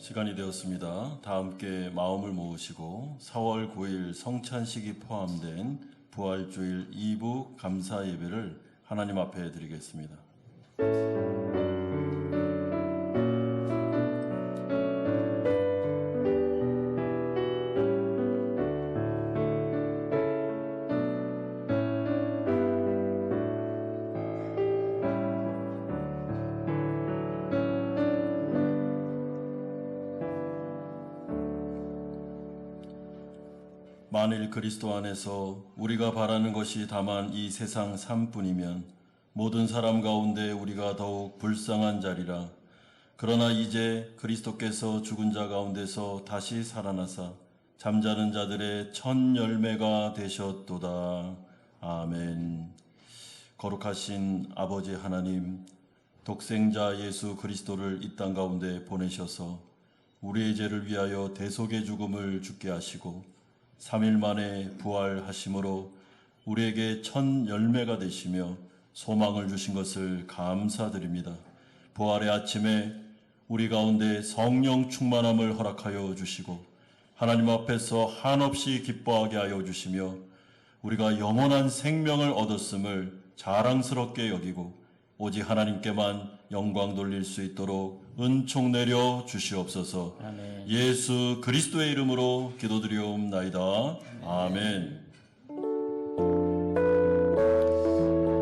시간이 되었습니다. 다 함께 마음을 모으시고 4월 9일 성찬식이 포함된 부활주일 2부 감사 예배를 하나님 앞에 드리겠습니다. 만일 그리스도 안에서 우리가 바라는 것이 다만 이 세상 삶뿐이면 모든 사람 가운데 우리가 더욱 불쌍한 자리라. 그러나 이제 그리스도께서 죽은 자 가운데서 다시 살아나사 잠자는 자들의 첫 열매가 되셨도다. 아멘. 거룩하신 아버지 하나님, 독생자 예수 그리스도를 이 땅 가운데 보내셔서 우리의 죄를 위하여 대속의 죽음을 죽게 하시고 3일 만에 부활하심으로 우리에게 첫 열매가 되시며 소망을 주신 것을 감사드립니다. 부활의 아침에 우리 가운데 성령 충만함을 허락하여 주시고 하나님 앞에서 한없이 기뻐하게 하여 주시며 우리가 영원한 생명을 얻었음을 자랑스럽게 여기고 오직 하나님께만 영광 돌릴 수 있도록 은총 내려 주시옵소서. 아멘. 예수 그리스도의 이름으로 기도드리옵나이다. 아멘.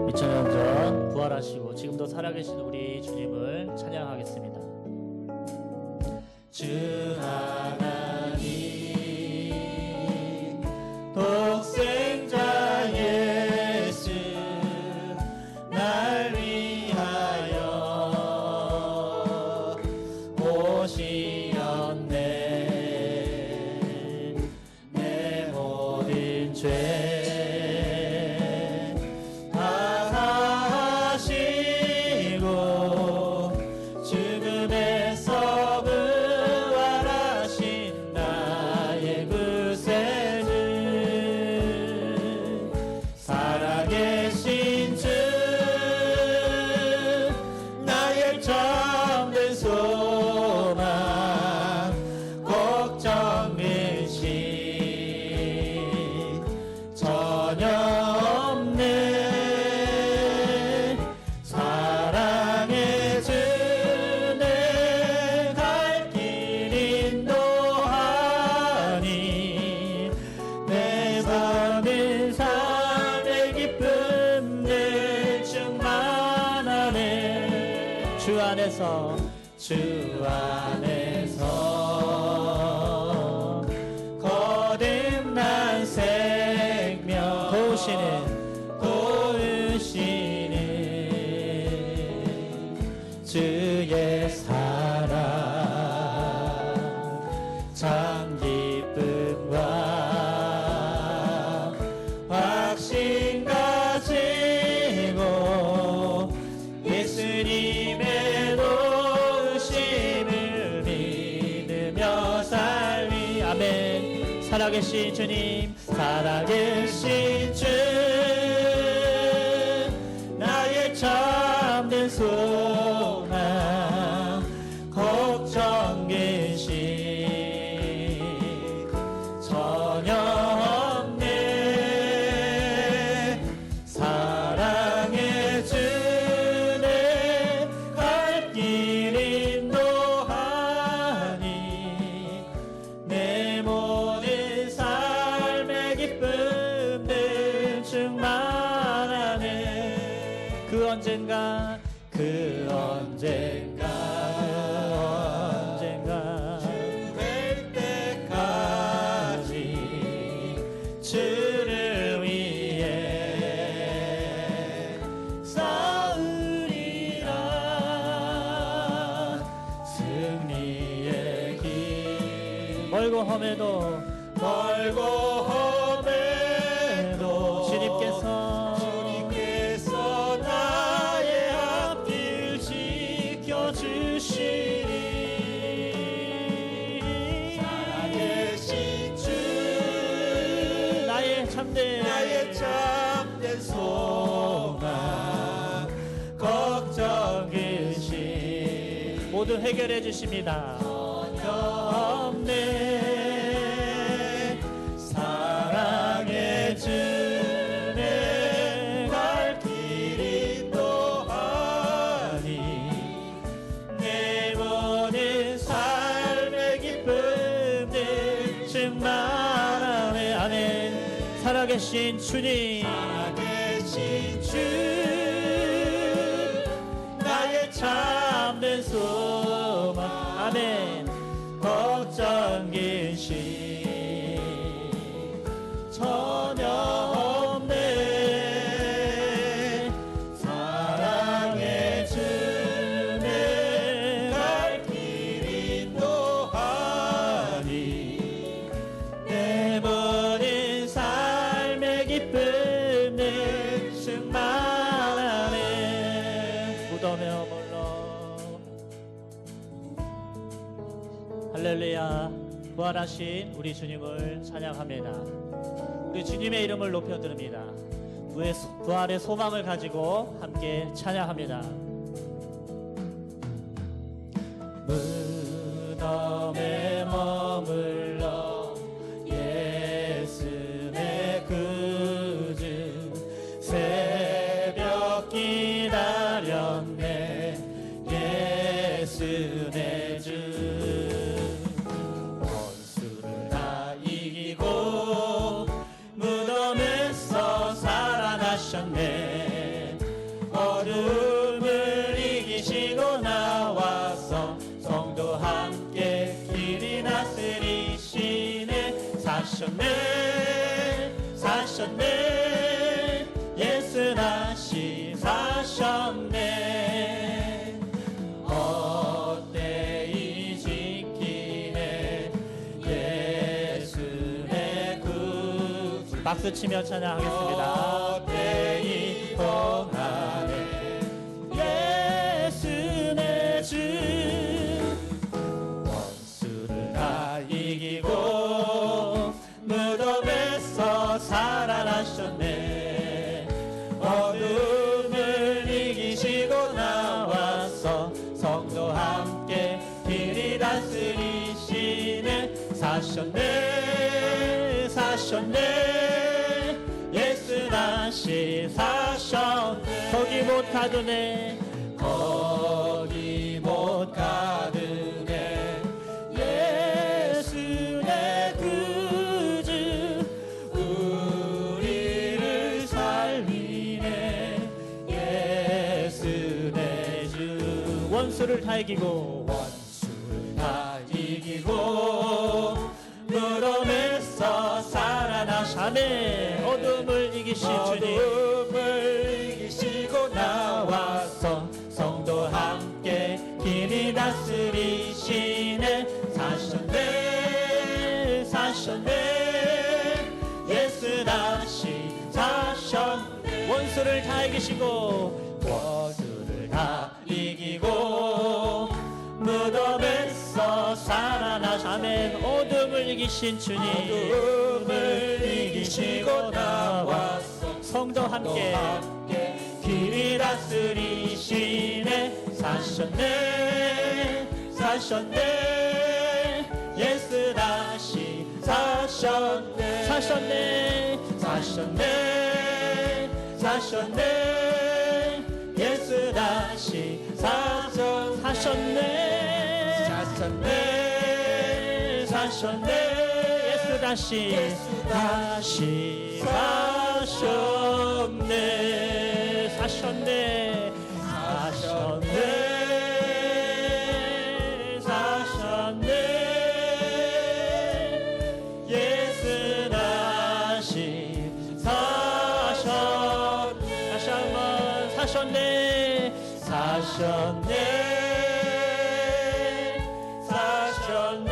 2000년 전 부활하시고 지금도 살아계신 우리 주님을 찬양하겠습니다. 주 하나님 독생자 예수 날 위하여 오시었네. 내 모든 죄 다 사하시고 죽음에서 부활하신 나의 구세주 살아계신 주 나의 참된 소망 걱정 의식 전혀 없네. 사랑의 주내 갈 길 인도하니 내 삶은 삶의 기쁨 늘 충만하네. 주 안에서 거듭난 생명 도우시는 주의 사랑 참 기쁨과 확신 가지고 예수님의 도우심을 믿으며 살리. 아멘. 살아계신 주님 살아계신 주 나의 참된 소망 걱정 의식 전혀 없네. 사랑의 주내 갈 길 인도하니 내 모든 삶의 기쁨 늘 충만하네. 그 언젠가 될 때까지 주를 위해 싸우리라. 승리의 길 멀고 험해도 주님께서 나의 앞길 지켜주시리. 살아계신 주 나의 참된 소망 걱정 의식 모두 해결해 주십니다. 없네. 사랑의 주내 갈 길이 또하니 내 모든 삶의 기쁨들 충만하네. 아멘. 살아계신 주님, 살아계신 주 나의 참된 소망. 아멘. 걱정 근심 전혀 없네. 사랑의 주내 갈 길이 또하니 내 모든 삶의 기쁨을 충만하네. 무덤에 머물러 할렐루야. 부활하신 우리 주님을 찬양합니다. 우리 주님의 이름을 높여드립니다. 부활의 소망을 가지고 함께 찬양합니다. 무덤에 머물러 예수 내 구주 새벽 기다렸네. 예수 내 주 원수를 다 이기고 무덤에서 살아나셨네. 어둠을 이기시고 나와서 성도 함께 길이 다스리시네. 사셨네 사셨네. 예수 다시 사셨네. 헛되이 지키네. 예수 내 구주. 박수 치며 찬양하겠습니다. 헛되이 봉하네. 예수 내 주 원수를 다 이기고 무덤에서 살아나셨네. 어둠을 이기시고 나와서 성도 함께 길이 다스리시네. 사셨네 사셨네. 예수 다시 사셨네. 거기 못 가두네. 거기 못 가두네. 예수 내 구주 우리를 살리네. 예수 내 주 원수를 다 이기고 원수를 다 이기고 무덤에서 살아나셨네. 어둠을 이기신 주님. 어둠을 이기시고 나와서 성도 함께 길이 다스리시네. 사셨네 사셨네. 예수 다시 사셨네. 원수를 다 이기시고 원수를 다 이기고 무덤에서 살아나셨네. 어둠을 이기신 주님. 어둠을 이기시고 나와서 성도 함께 길이 다스리시네. 사셨네 사셨네. 예수 다시 사셨네. 사셨네 사셨네. 사셨네. 예수 다시 사셨네. 사셨네 사셨네. 예수 다시 사셨네. 사셨네 사셨네. 사셨네. 예수 다시 사셨네. 다시 한번 사셨네. 사셨네 사셨네.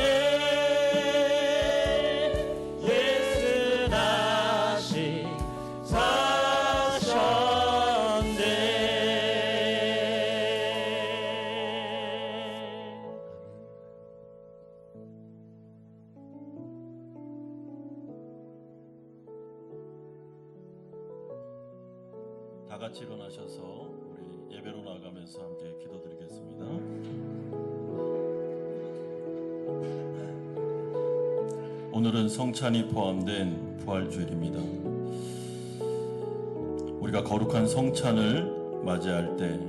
예수 다시 다 같이 일어나셔서 우리 예배로 나가면서 함께 기도드리겠습니다. 오늘은 성찬이 포함된 부활주일입니다. 우리가 거룩한 성찬을 맞이할 때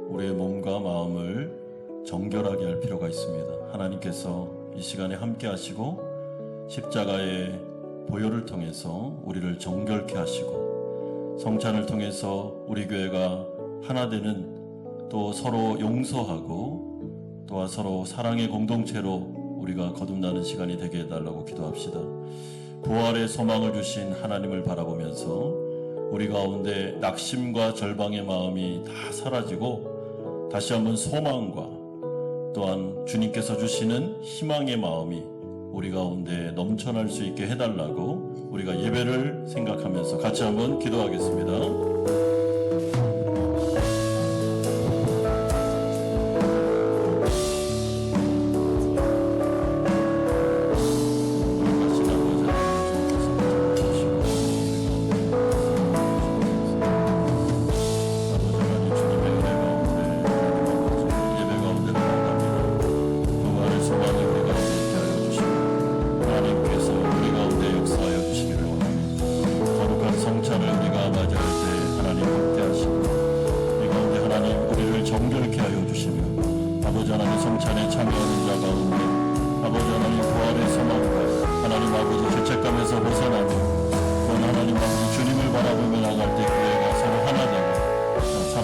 우리의 몸과 마음을 정결하게 할 필요가 있습니다. 하나님께서 이 시간에 함께 하시고 십자가의 보혈을 통해서 우리를 정결케 하시고 성찬을 통해서 우리 교회가 하나 되는, 또 서로 용서하고 또한 서로 사랑의 공동체로 우리가 거듭나는 시간이 되게 해달라고 기도합시다. 부활의 소망을 주신 하나님을 바라보면서 우리 가운데 낙심과 절방의 마음이 다 사라지고 다시 한번 소망과 또한 주님께서 주시는 희망의 마음이 우리 가운데 넘쳐날 수 있게 해달라고 우리가 예배를 생각하면서 같이 한번 기도하겠습니다.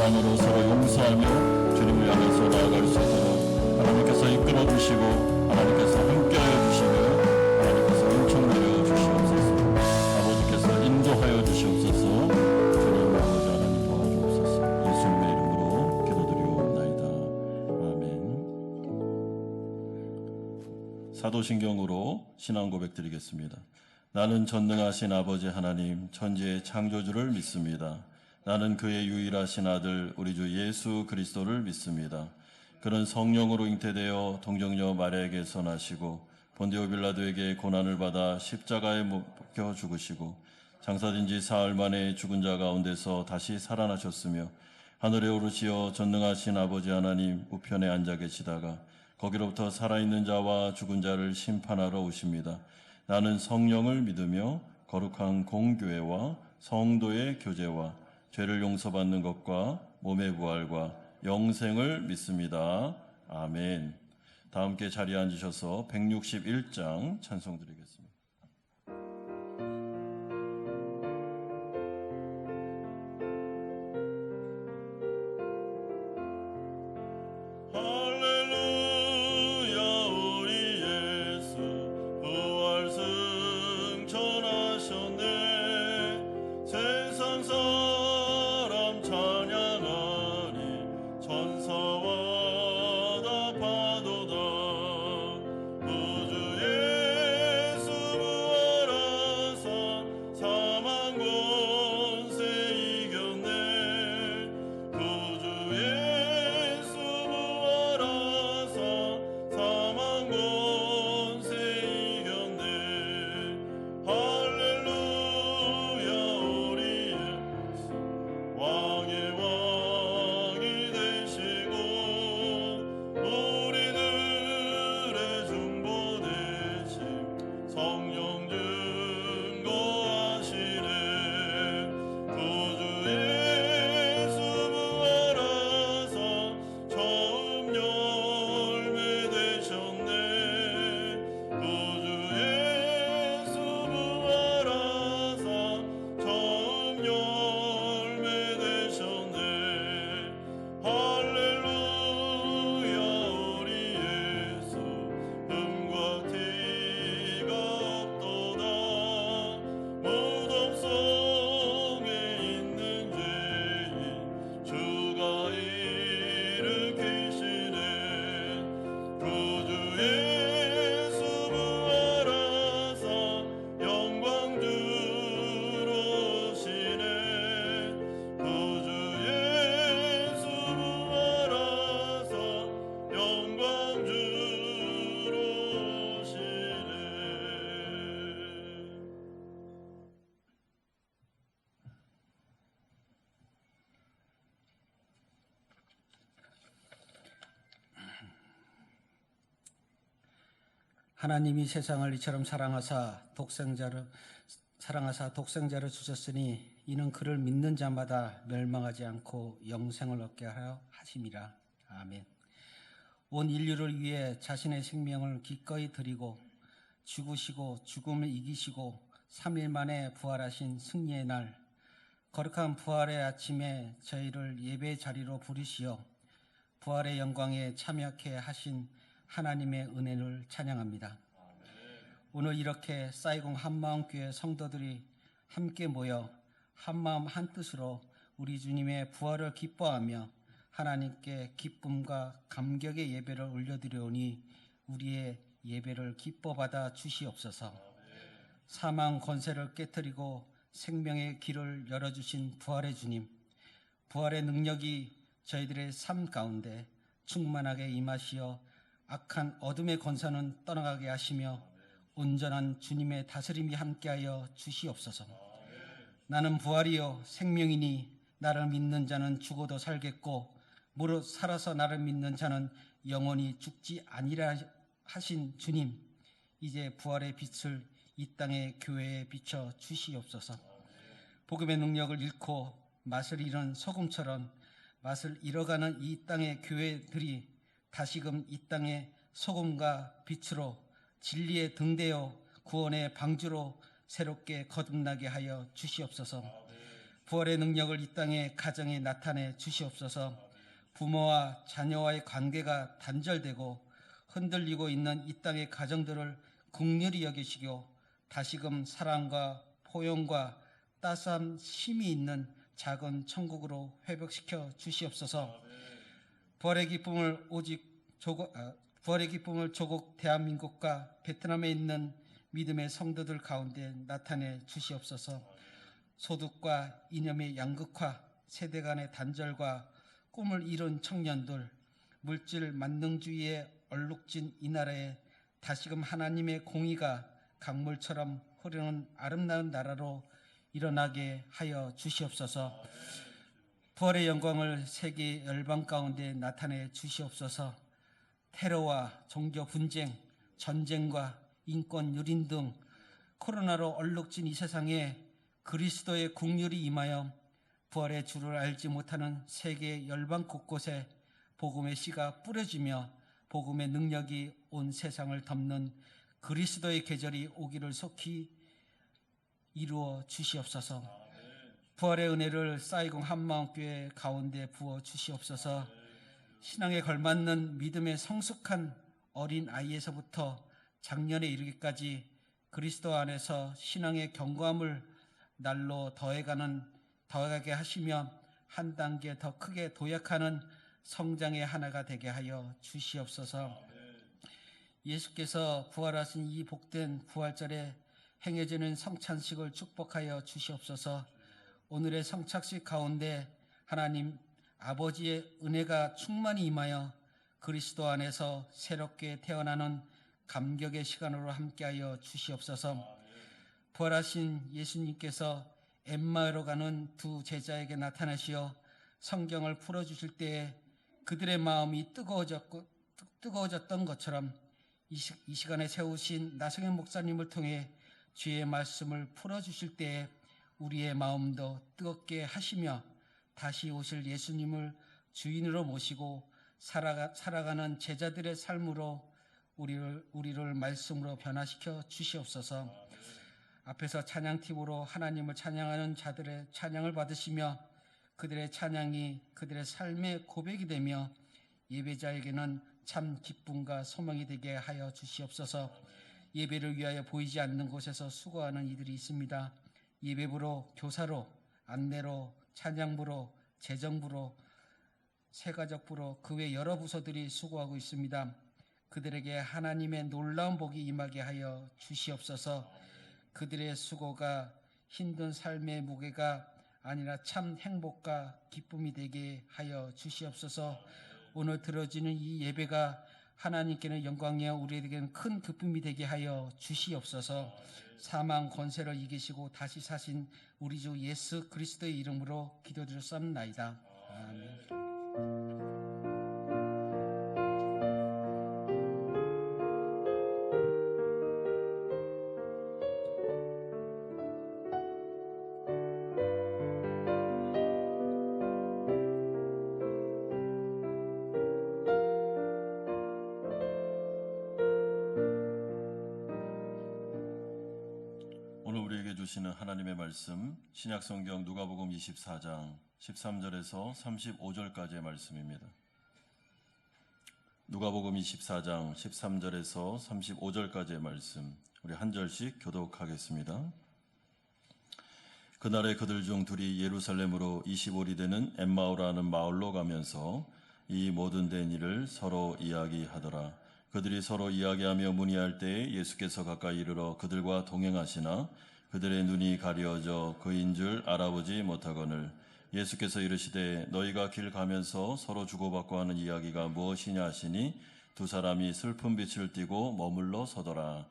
사랑으로 서로 용서하며 주님을 향해서 나아갈 수 있도록 하나님께서 이끌어 주시고 하나님께서 함께하여 주시며 하나님께서 은총 내려 주시옵소서. 아버지께서 인도하여 주시옵소서. 주님 아버지 하나님 도와주옵소서. 예수님의 이름으로 기도드리옵나이다. 아멘. 사도신경으로 신앙 고백 드리겠습니다. 나는 전능하신 아버지 하나님 천지의 창조주를 믿습니다. 나는 그의 유일하신 아들 우리 주 예수 그리스도를 믿습니다. 그는 성령으로 잉태되어 동정녀 마리아에게서 나시고 본디오 빌라도에게 고난을 받아 십자가에 못 박혀 죽으시고 장사된 지 사흘 만에 죽은 자 가운데서 다시 살아나셨으며 하늘에 오르시어 전능하신 아버지 하나님 우편에 앉아 계시다가 거기로부터 살아있는 자와 죽은 자를 심판하러 오십니다. 나는 성령을 믿으며 거룩한 공교회와 성도의 교제와 죄를 용서받는 것과 몸의 부활과 영생을 믿습니다. 아멘. 다 함께 자리에 앉으셔서 161장 찬송 드리겠습니다. 우주 예수 하나님이 세상을 이처럼 사랑하사 독생자를 주셨으니 이는 그를 믿는 자마다 멸망하지 않고 영생을 얻게 하려 하심이라. 아멘. 온 인류를 위해 자신의 생명을 기꺼이 드리고 죽으시고 죽음을 이기시고 3일 만에 부활하신 승리의 날, 거룩한 부활의 아침에 저희를 예배 자리로 부르시어 부활의 영광에 참여케 하신 하나님의 은혜를 찬양합니다. 오늘 이렇게 싸이공 한마음교회 성도들이 함께 모여 한마음 한뜻으로 우리 주님의 부활을 기뻐하며 하나님께 기쁨과 감격의 예배를 올려드려오니 우리의 예배를 기뻐받아 주시옵소서. 사망 권세를 깨뜨리고 생명의 길을 열어주신 부활의 주님, 부활의 능력이 저희들의 삶 가운데 충만하게 임하시어 악한 어둠의 권세는 떠나가게 하시며 온전한 주님의 다스림이 함께하여 주시옵소서. 나는 부활이요 생명이니 나를 믿는 자는 죽어도 살겠고 무릇 살아서 나를 믿는 자는 영원히 죽지 아니라 하신 주님, 이제 부활의 빛을 이 땅의 교회에 비춰 주시옵소서. 복음의 능력을 잃고 맛을 잃은 소금처럼 맛을 잃어가는 이 땅의 교회들이 다시금 이 땅의 소금과 빛으로 진리의 등대요 구원의 방주로 새롭게 거듭나게 하여 주시옵소서. 부활의 능력을 이 땅의 가정에 나타내 주시옵소서. 부모와 자녀와의 관계가 단절되고 흔들리고 있는 이 땅의 가정들을 긍휼히 여기시고 다시금 사랑과 포용과 따스한 쉼이 있는 작은 천국으로 회복시켜 주시옵소서. 부활의 기쁨을 조국 대한민국과 베트남에 있는 믿음의 성도들 가운데 나타내 주시옵소서. 소득과 이념의 양극화, 세대 간의 단절과 꿈을 이룬 청년들, 물질 만능주의에 얼룩진 이 나라에 다시금 하나님의 공의가 강물처럼 흐르는 아름다운 나라로 일어나게 하여 주시옵소서. 부활의 영광을 세계 열방 가운데 나타내 주시옵소서. 테러와 종교 분쟁, 전쟁과 인권 유린 등 코로나로 얼룩진 이 세상에 그리스도의 국률이 임하여 부활의 주를 알지 못하는 세계 열방 곳곳에 복음의 씨가 뿌려지며 복음의 능력이 온 세상을 덮는 그리스도의 계절이 오기를 속히 이루어 주시옵소서. 부활의 은혜를 싸이공 한마음교회 가운데 부어 주시옵소서. 신앙에 걸맞는 믿음의 성숙한 어린 아이에서부터 장년에 이르기까지 그리스도 안에서 신앙의 견고함을 날로 더해가게 하시며 한 단계 더 크게 도약하는 성장의 하나가 되게 하여 주시옵소서. 예수께서 부활하신 이 복된 부활절에 행해지는 성찬식을 축복하여 주시옵소서. 오늘의 성찬식 가운데 하나님 아버지의 은혜가 충만히 임하여 그리스도 안에서 새롭게 태어나는 감격의 시간으로 함께하여 주시옵소서. 부활하신 예수님께서 엠마오로 가는 두 제자에게 나타나시어 성경을 풀어주실 때에 그들의 마음이 뜨거워졌던 것처럼 이 시간에 세우신 나성현 목사님을 통해 주의 말씀을 풀어주실 때에 우리의 마음도 뜨겁게 하시며 다시 오실 예수님을 주인으로 모시고 살아가는 제자들의 삶으로 우리를 말씀으로 변화시켜 주시옵소서. 앞에서 찬양팀으로 하나님을 찬양하는 자들의 찬양을 받으시며 그들의 찬양이 그들의 삶의 고백이 되며 예배자에게는 참 기쁨과 소망이 되게 하여 주시옵소서. 예배를 위하여 보이지 않는 곳에서 수고하는 이들이 있습니다. 예배부로, 교사로, 안내로, 찬양부로, 재정부로, 세가족부로 그 외 여러 부서들이 수고하고 있습니다. 그들에게 하나님의 놀라운 복이 임하게 하여 주시옵소서. 그들의 수고가 힘든 삶의 무게가 아니라 참 행복과 기쁨이 되게 하여 주시옵소서. 오늘 들어지는 이 예배가 하나님께는 영광이요 우리에게는 큰 기쁨이 되게 하여 주시옵소서. 사망 권세를 이기시고 다시 사신 우리 주 예수 그리스도의 이름으로 기도드렸사옵나이다. 아멘. 주시는 하나님의 말씀, 신약성경 누가복음 24장 13절에서 35절까지의 말씀입니다. 누가복음 24장 13절에서 35절까지의 말씀, 우리 한 절씩 교독하겠습니다. 그날에 그들 중 둘이 예루살렘으로 25리 되는 엠마오라는 마을로 가면서 이 모든 된 일을 서로 이야기하더라. 그들이 서로 이야기하며 문의할 때에 예수께서 가까이 이르러 그들과 동행하시나 그들의 눈이 가려져 그인 줄 알아보지 못하거늘 예수께서 이르시되 너희가 길 가면서 서로 주고받고 하는 이야기가 무엇이냐 하시니 두 사람이 슬픈 빛을 띠고 머물러 서더라.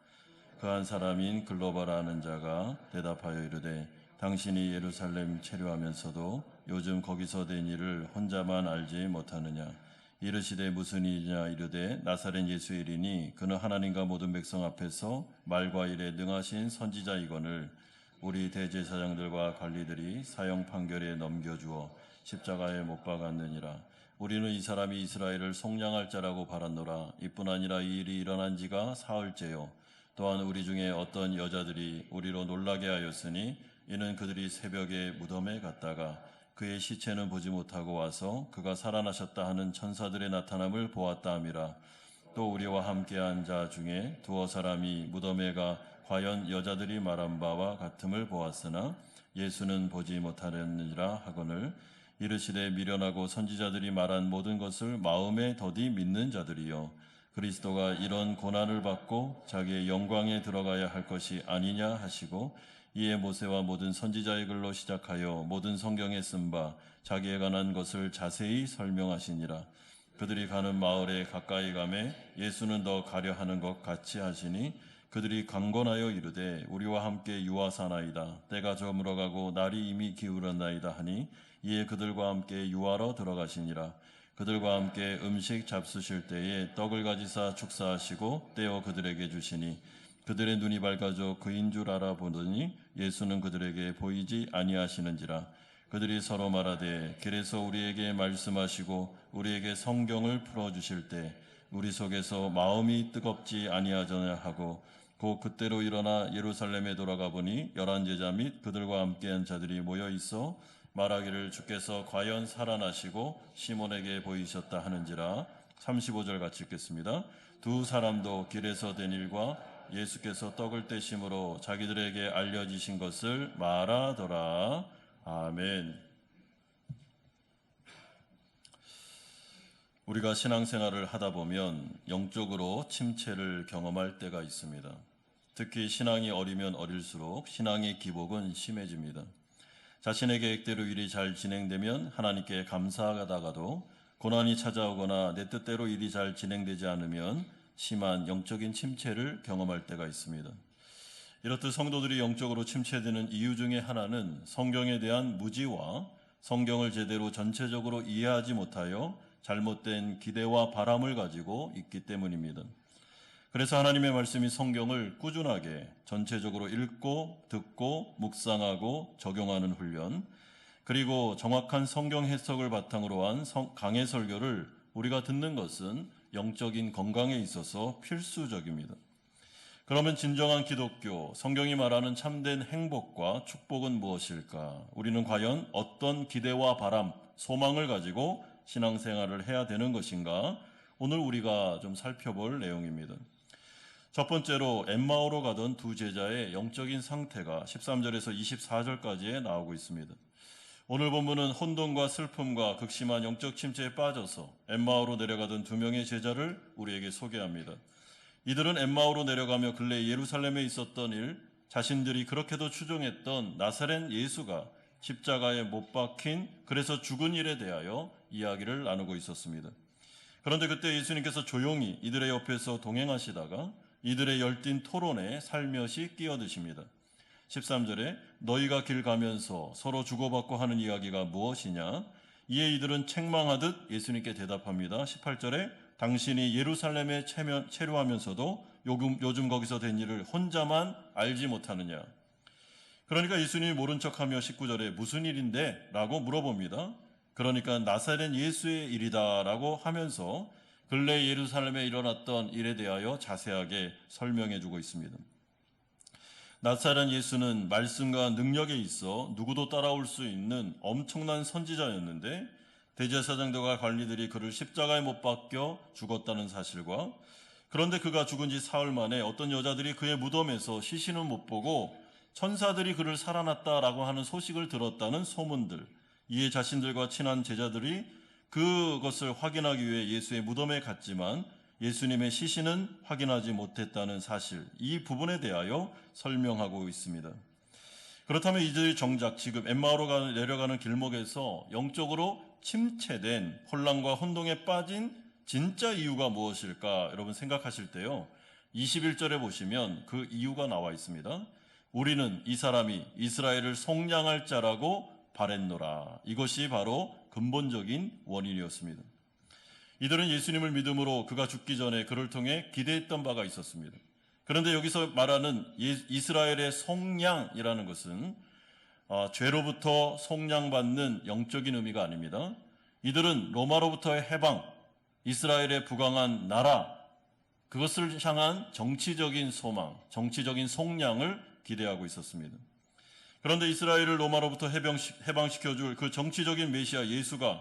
그 한 사람인 글로바라는 자가 대답하여 이르되 당신이 예루살렘 체류하면서도 요즘 거기서 된 일을 혼자만 알지 못하느냐. 이르시되 무슨 일이냐 이르되 나사렛 예수의 일이니 그는 하나님과 모든 백성 앞에서 말과 일에 능하신 선지자이거늘 우리 대제사장들과 관리들이 사형 판결에 넘겨주어 십자가에 못 박았느니라. 우리는 이 사람이 이스라엘을 속량할 자라고 바랐노라. 이뿐 아니라 이 일이 일어난 지가 사흘째요. 또한 우리 중에 어떤 여자들이 우리로 놀라게 하였으니 이는 그들이 새벽에 무덤에 갔다가 그의 시체는 보지 못하고 와서 그가 살아나셨다 하는 천사들의 나타남을 보았다 함이라. 또 우리와 함께한 자 중에 두어 사람이 무덤에 가 과연 여자들이 말한 바와 같음을 보았으나 예수는 보지 못하였느니라 하거늘 이르시되 미련하고 선지자들이 말한 모든 것을 마음에 더디 믿는 자들이요 그리스도가 이런 고난을 받고 자기의 영광에 들어가야 할 것이 아니냐 하시고 이에 모세와 모든 선지자의 글로 시작하여 모든 성경에 쓴 바 자기에 관한 것을 자세히 설명하시니라. 그들이 가는 마을에 가까이 가매 예수는 더 가려 하는 것 같이 하시니 그들이 강권하여 이르되 우리와 함께 유하사나이다. 때가 저물어가고 날이 이미 기울었나이다 하니 이에 그들과 함께 유하러 들어가시니라. 그들과 함께 음식 잡수실 때에 떡을 가지사 축사하시고 떼어 그들에게 주시니 그들의 눈이 밝아져 그인 줄 알아보더니 예수는 그들에게 보이지 아니하시는지라. 그들이 서로 말하되 길에서 우리에게 말씀하시고 우리에게 성경을 풀어주실 때 우리 속에서 마음이 뜨겁지 아니하더냐 하고 곧 그때로 일어나 예루살렘에 돌아가 보니 11제자 및 그들과 함께한 자들이 모여 있어 말하기를 주께서 과연 살아나시고 시몬에게 보이셨다 하는지라. 35절 같이 읽겠습니다. 두 사람도 길에서 된 일과 예수께서 떡을 떼심으로 자기들에게 알려지신 것을 말하더라. 아멘. 우리가 신앙생활을 하다 보면 영적으로 침체를 경험할 때가 있습니다. 특히 신앙이 어리면 어릴수록 신앙의 기복은 심해집니다. 자신의 계획대로 일이 잘 진행되면 하나님께 감사하다가도 고난이 찾아오거나 내 뜻대로 일이 잘 진행되지 않으면 심한 영적인 침체를 경험할 때가 있습니다. 이렇듯 성도들이 영적으로 침체되는 이유 중에 하나는 성경에 대한 무지와 성경을 제대로 전체적으로 이해하지 못하여 잘못된 기대와 바람을 가지고 있기 때문입니다. 그래서 하나님의 말씀이 성경을 꾸준하게 전체적으로 읽고 듣고 묵상하고 적용하는 훈련, 그리고 정확한 성경 해석을 바탕으로 한 강해 설교를 우리가 듣는 것은 영적인 건강에 있어서 필수적입니다. 그러면 진정한 기독교, 성경이 말하는 참된 행복과 축복은 무엇일까? 우리는 과연 어떤 기대와 바람, 소망을 가지고 신앙생활을 해야 되는 것인가? 오늘 우리가 좀 살펴볼 내용입니다. 첫 번째로 엠마오로 가던 두 제자의 영적인 상태가 13절에서 24절까지에 나오고 있습니다. 오늘 본문은 혼돈과 슬픔과 극심한 영적 침체에 빠져서 엠마오로 내려가던 두 명의 제자를 우리에게 소개합니다. 이들은 엠마오로 내려가며 근래 예루살렘에 있었던 일, 자신들이 그렇게도 추종했던 나사렛 예수가 십자가에 못 박힌 그래서 죽은 일에 대하여 이야기를 나누고 있었습니다. 그런데 그때 예수님께서 조용히 이들의 옆에서 동행하시다가 이들의 열띤 토론에 살며시 끼어드십니다. 13절에 너희가 길 가면서 서로 주고받고 하는 이야기가 무엇이냐? 이에 이들은 책망하듯 예수님께 대답합니다. 18절에 당신이 예루살렘에 체류하면서도 요즘 거기서 된 일을 혼자만 알지 못하느냐? 그러니까 예수님이 모른 척하며 19절에 무슨 일인데? 라고 물어봅니다. 그러니까 나사렛 예수의 일이다 라고 하면서 근래 예루살렘에 일어났던 일에 대하여 자세하게 설명해 주고 있습니다. 나사렛 예수는 말씀과 능력에 있어 누구도 따라올 수 있는 엄청난 선지자였는데 대제사장들과 관리들이 그를 십자가에 못 박혀 죽었다는 사실과 그런데 그가 죽은 지 사흘 만에 어떤 여자들이 그의 무덤에서 시신은 못 보고 천사들이 그를 살아났다라고 하는 소식을 들었다는 소문들, 이에 자신들과 친한 제자들이 그것을 확인하기 위해 예수의 무덤에 갔지만 예수님의 시신은 확인하지 못했다는 사실, 이 부분에 대하여 설명하고 있습니다. 그렇다면 이들이 정작 지금 엠마오로 내려가는 길목에서 영적으로 침체된 혼란과 혼동에 빠진 진짜 이유가 무엇일까 여러분 생각하실 때요, 21절에 보시면 그 이유가 나와 있습니다. 우리는 이 사람이 이스라엘을 속량할 자라고 바랬노라. 이것이 바로 근본적인 원인이었습니다. 이들은 예수님을 믿음으로 그가 죽기 전에 그를 통해 기대했던 바가 있었습니다. 그런데 여기서 말하는 이스라엘의 속량이라는 것은 죄로부터 속량받는 영적인 의미가 아닙니다. 이들은 로마로부터의 해방, 이스라엘의 부강한 나라, 그것을 향한 정치적인 소망, 정치적인 속량을 기대하고 있었습니다. 그런데 이스라엘을 로마로부터 해방시켜줄 그 정치적인 메시아 예수가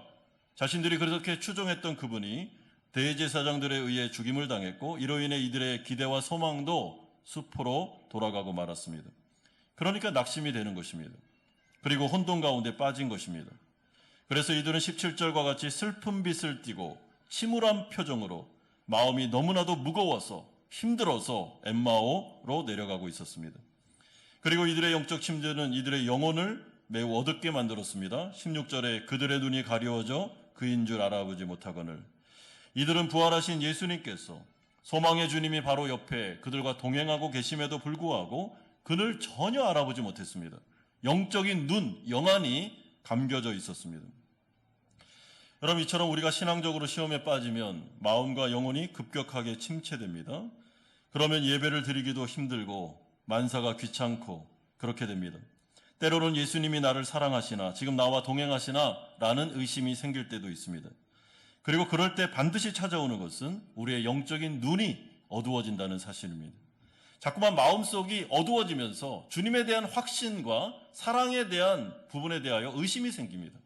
자신들이 그렇게 추종했던 그분이 대제사장들에 의해 죽임을 당했고 이로 인해 이들의 기대와 소망도 수포로 돌아가고 말았습니다. 그러니까 낙심이 되는 것입니다. 그리고 혼돈 가운데 빠진 것입니다. 그래서 이들은 17절과 같이 슬픈 빛을 띠고 침울한 표정으로 마음이 너무나도 무거워서 힘들어서 엠마오로 내려가고 있었습니다. 그리고 이들의 영적 침대는 이들의 영혼을 매우 어둡게 만들었습니다. 16절에 그들의 눈이 가려워져 그인 줄 알아보지 못하거늘. 이들은 부활하신 예수님께서 소망의 주님이 바로 옆에 그들과 동행하고 계심에도 불구하고 그를 전혀 알아보지 못했습니다. 영적인 눈, 영안이 감겨져 있었습니다. 여러분, 이처럼 우리가 신앙적으로 시험에 빠지면 마음과 영혼이 급격하게 침체됩니다. 그러면 예배를 드리기도 힘들고 만사가 귀찮고 그렇게 됩니다. 때로는 예수님이 나를 사랑하시나, 지금 나와 동행하시나 라는 의심이 생길 때도 있습니다. 그리고 그럴 때 반드시 찾아오는 것은 우리의 영적인 눈이 어두워진다는 사실입니다. 자꾸만 마음속이 어두워지면서 주님에 대한 확신과 사랑에 대한 부분에 대하여 의심이 생깁니다.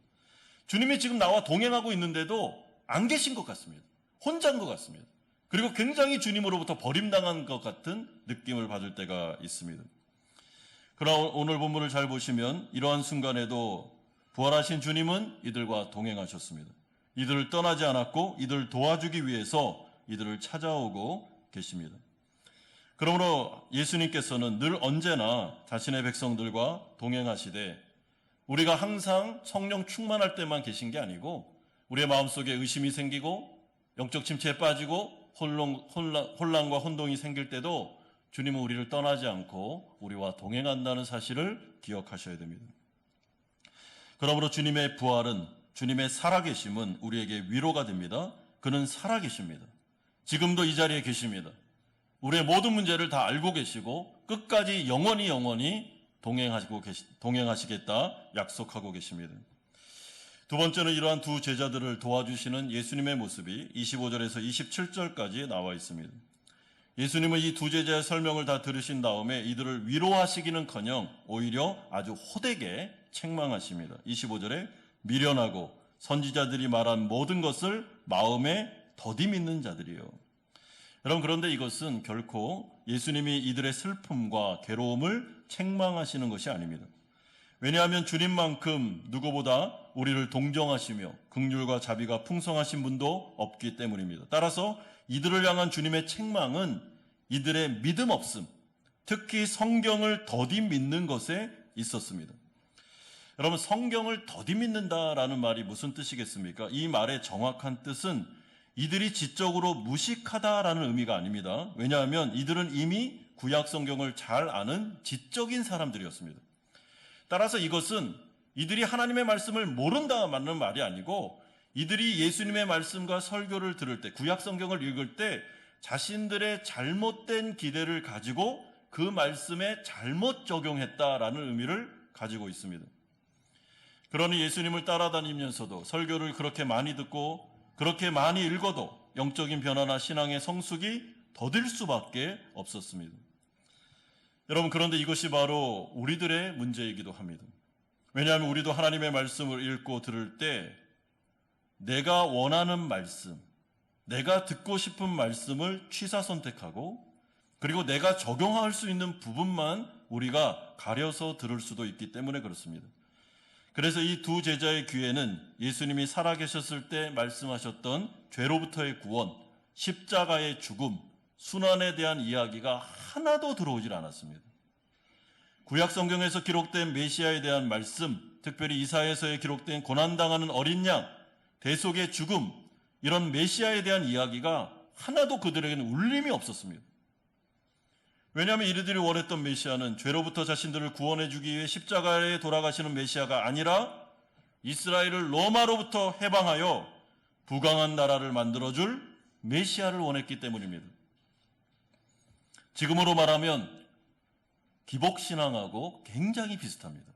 주님이 지금 나와 동행하고 있는데도 안 계신 것 같습니다. 혼자인 것 같습니다. 그리고 굉장히 주님으로부터 버림당한 것 같은 느낌을 받을 때가 있습니다. 그러나 오늘 본문을 잘 보시면 이러한 순간에도 부활하신 주님은 이들과 동행하셨습니다. 이들을 떠나지 않았고 이들을 도와주기 위해서 이들을 찾아오고 계십니다. 그러므로 예수님께서는 늘 언제나 자신의 백성들과 동행하시되 우리가 항상 성령 충만할 때만 계신 게 아니고 우리의 마음속에 의심이 생기고 영적 침체에 빠지고 혼란과 혼동이 생길 때도 주님은 우리를 떠나지 않고 우리와 동행한다는 사실을 기억하셔야 됩니다. 그러므로 주님의 부활은, 주님의 살아계심은 우리에게 위로가 됩니다. 그는 살아계십니다. 지금도 이 자리에 계십니다. 우리의 모든 문제를 다 알고 계시고 끝까지 영원히 동행하시겠다 약속하고 계십니다. 두 번째는 이러한 두 제자들을 도와주시는 예수님의 모습이 25절에서 27절까지 나와 있습니다. 예수님은 이 두 제자의 설명을 다 들으신 다음에 이들을 위로하시기는커녕 오히려 아주 호되게 책망하십니다. 25절에 미련하고 선지자들이 말한 모든 것을 마음에 더디 믿는 자들이요. 여러분, 그런데 이것은 결코 예수님이 이들의 슬픔과 괴로움을 책망하시는 것이 아닙니다. 왜냐하면 주님만큼 누구보다 우리를 동정하시며 긍휼과 자비가 풍성하신 분도 없기 때문입니다. 따라서 이들을 향한 주님의 책망은 이들의 믿음 없음, 특히 성경을 더디 믿는 것에 있었습니다. 여러분, 성경을 더디 믿는다라는 말이 무슨 뜻이겠습니까? 이 말의 정확한 뜻은 이들이 지적으로 무식하다라는 의미가 아닙니다. 왜냐하면 이들은 이미 구약 성경을 잘 아는 지적인 사람들이었습니다. 따라서 이것은 이들이 하나님의 말씀을 모른다는 말이 아니고 이들이 예수님의 말씀과 설교를 들을 때, 구약 성경을 읽을 때 자신들의 잘못된 기대를 가지고 그 말씀에 잘못 적용했다라는 의미를 가지고 있습니다. 그러니 예수님을 따라다니면서도 설교를 그렇게 많이 듣고 그렇게 많이 읽어도 영적인 변화나 신앙의 성숙이 더딜 수밖에 없었습니다. 여러분, 그런데 이것이 바로 우리들의 문제이기도 합니다. 왜냐하면 우리도 하나님의 말씀을 읽고 들을 때 내가 원하는 말씀, 내가 듣고 싶은 말씀을 취사 선택하고 그리고 내가 적용할 수 있는 부분만 우리가 가려서 들을 수도 있기 때문에 그렇습니다. 그래서 이 두 제자의 귀에는 예수님이 살아계셨을 때 말씀하셨던 죄로부터의 구원, 십자가의 죽음, 순환에 대한 이야기가 하나도 들어오질 않았습니다. 구약 성경에서 기록된 메시아에 대한 말씀, 특별히 이사야서에 기록된 고난당하는 어린 양, 대속의 죽음, 이런 메시아에 대한 이야기가 하나도 그들에게는 울림이 없었습니다. 왜냐하면 이들이 원했던 메시아는 죄로부터 자신들을 구원해 주기 위해 십자가에 돌아가시는 메시아가 아니라 이스라엘을 로마로부터 해방하여 부강한 나라를 만들어줄 메시아를 원했기 때문입니다. 지금으로 말하면 기복신앙하고 굉장히 비슷합니다.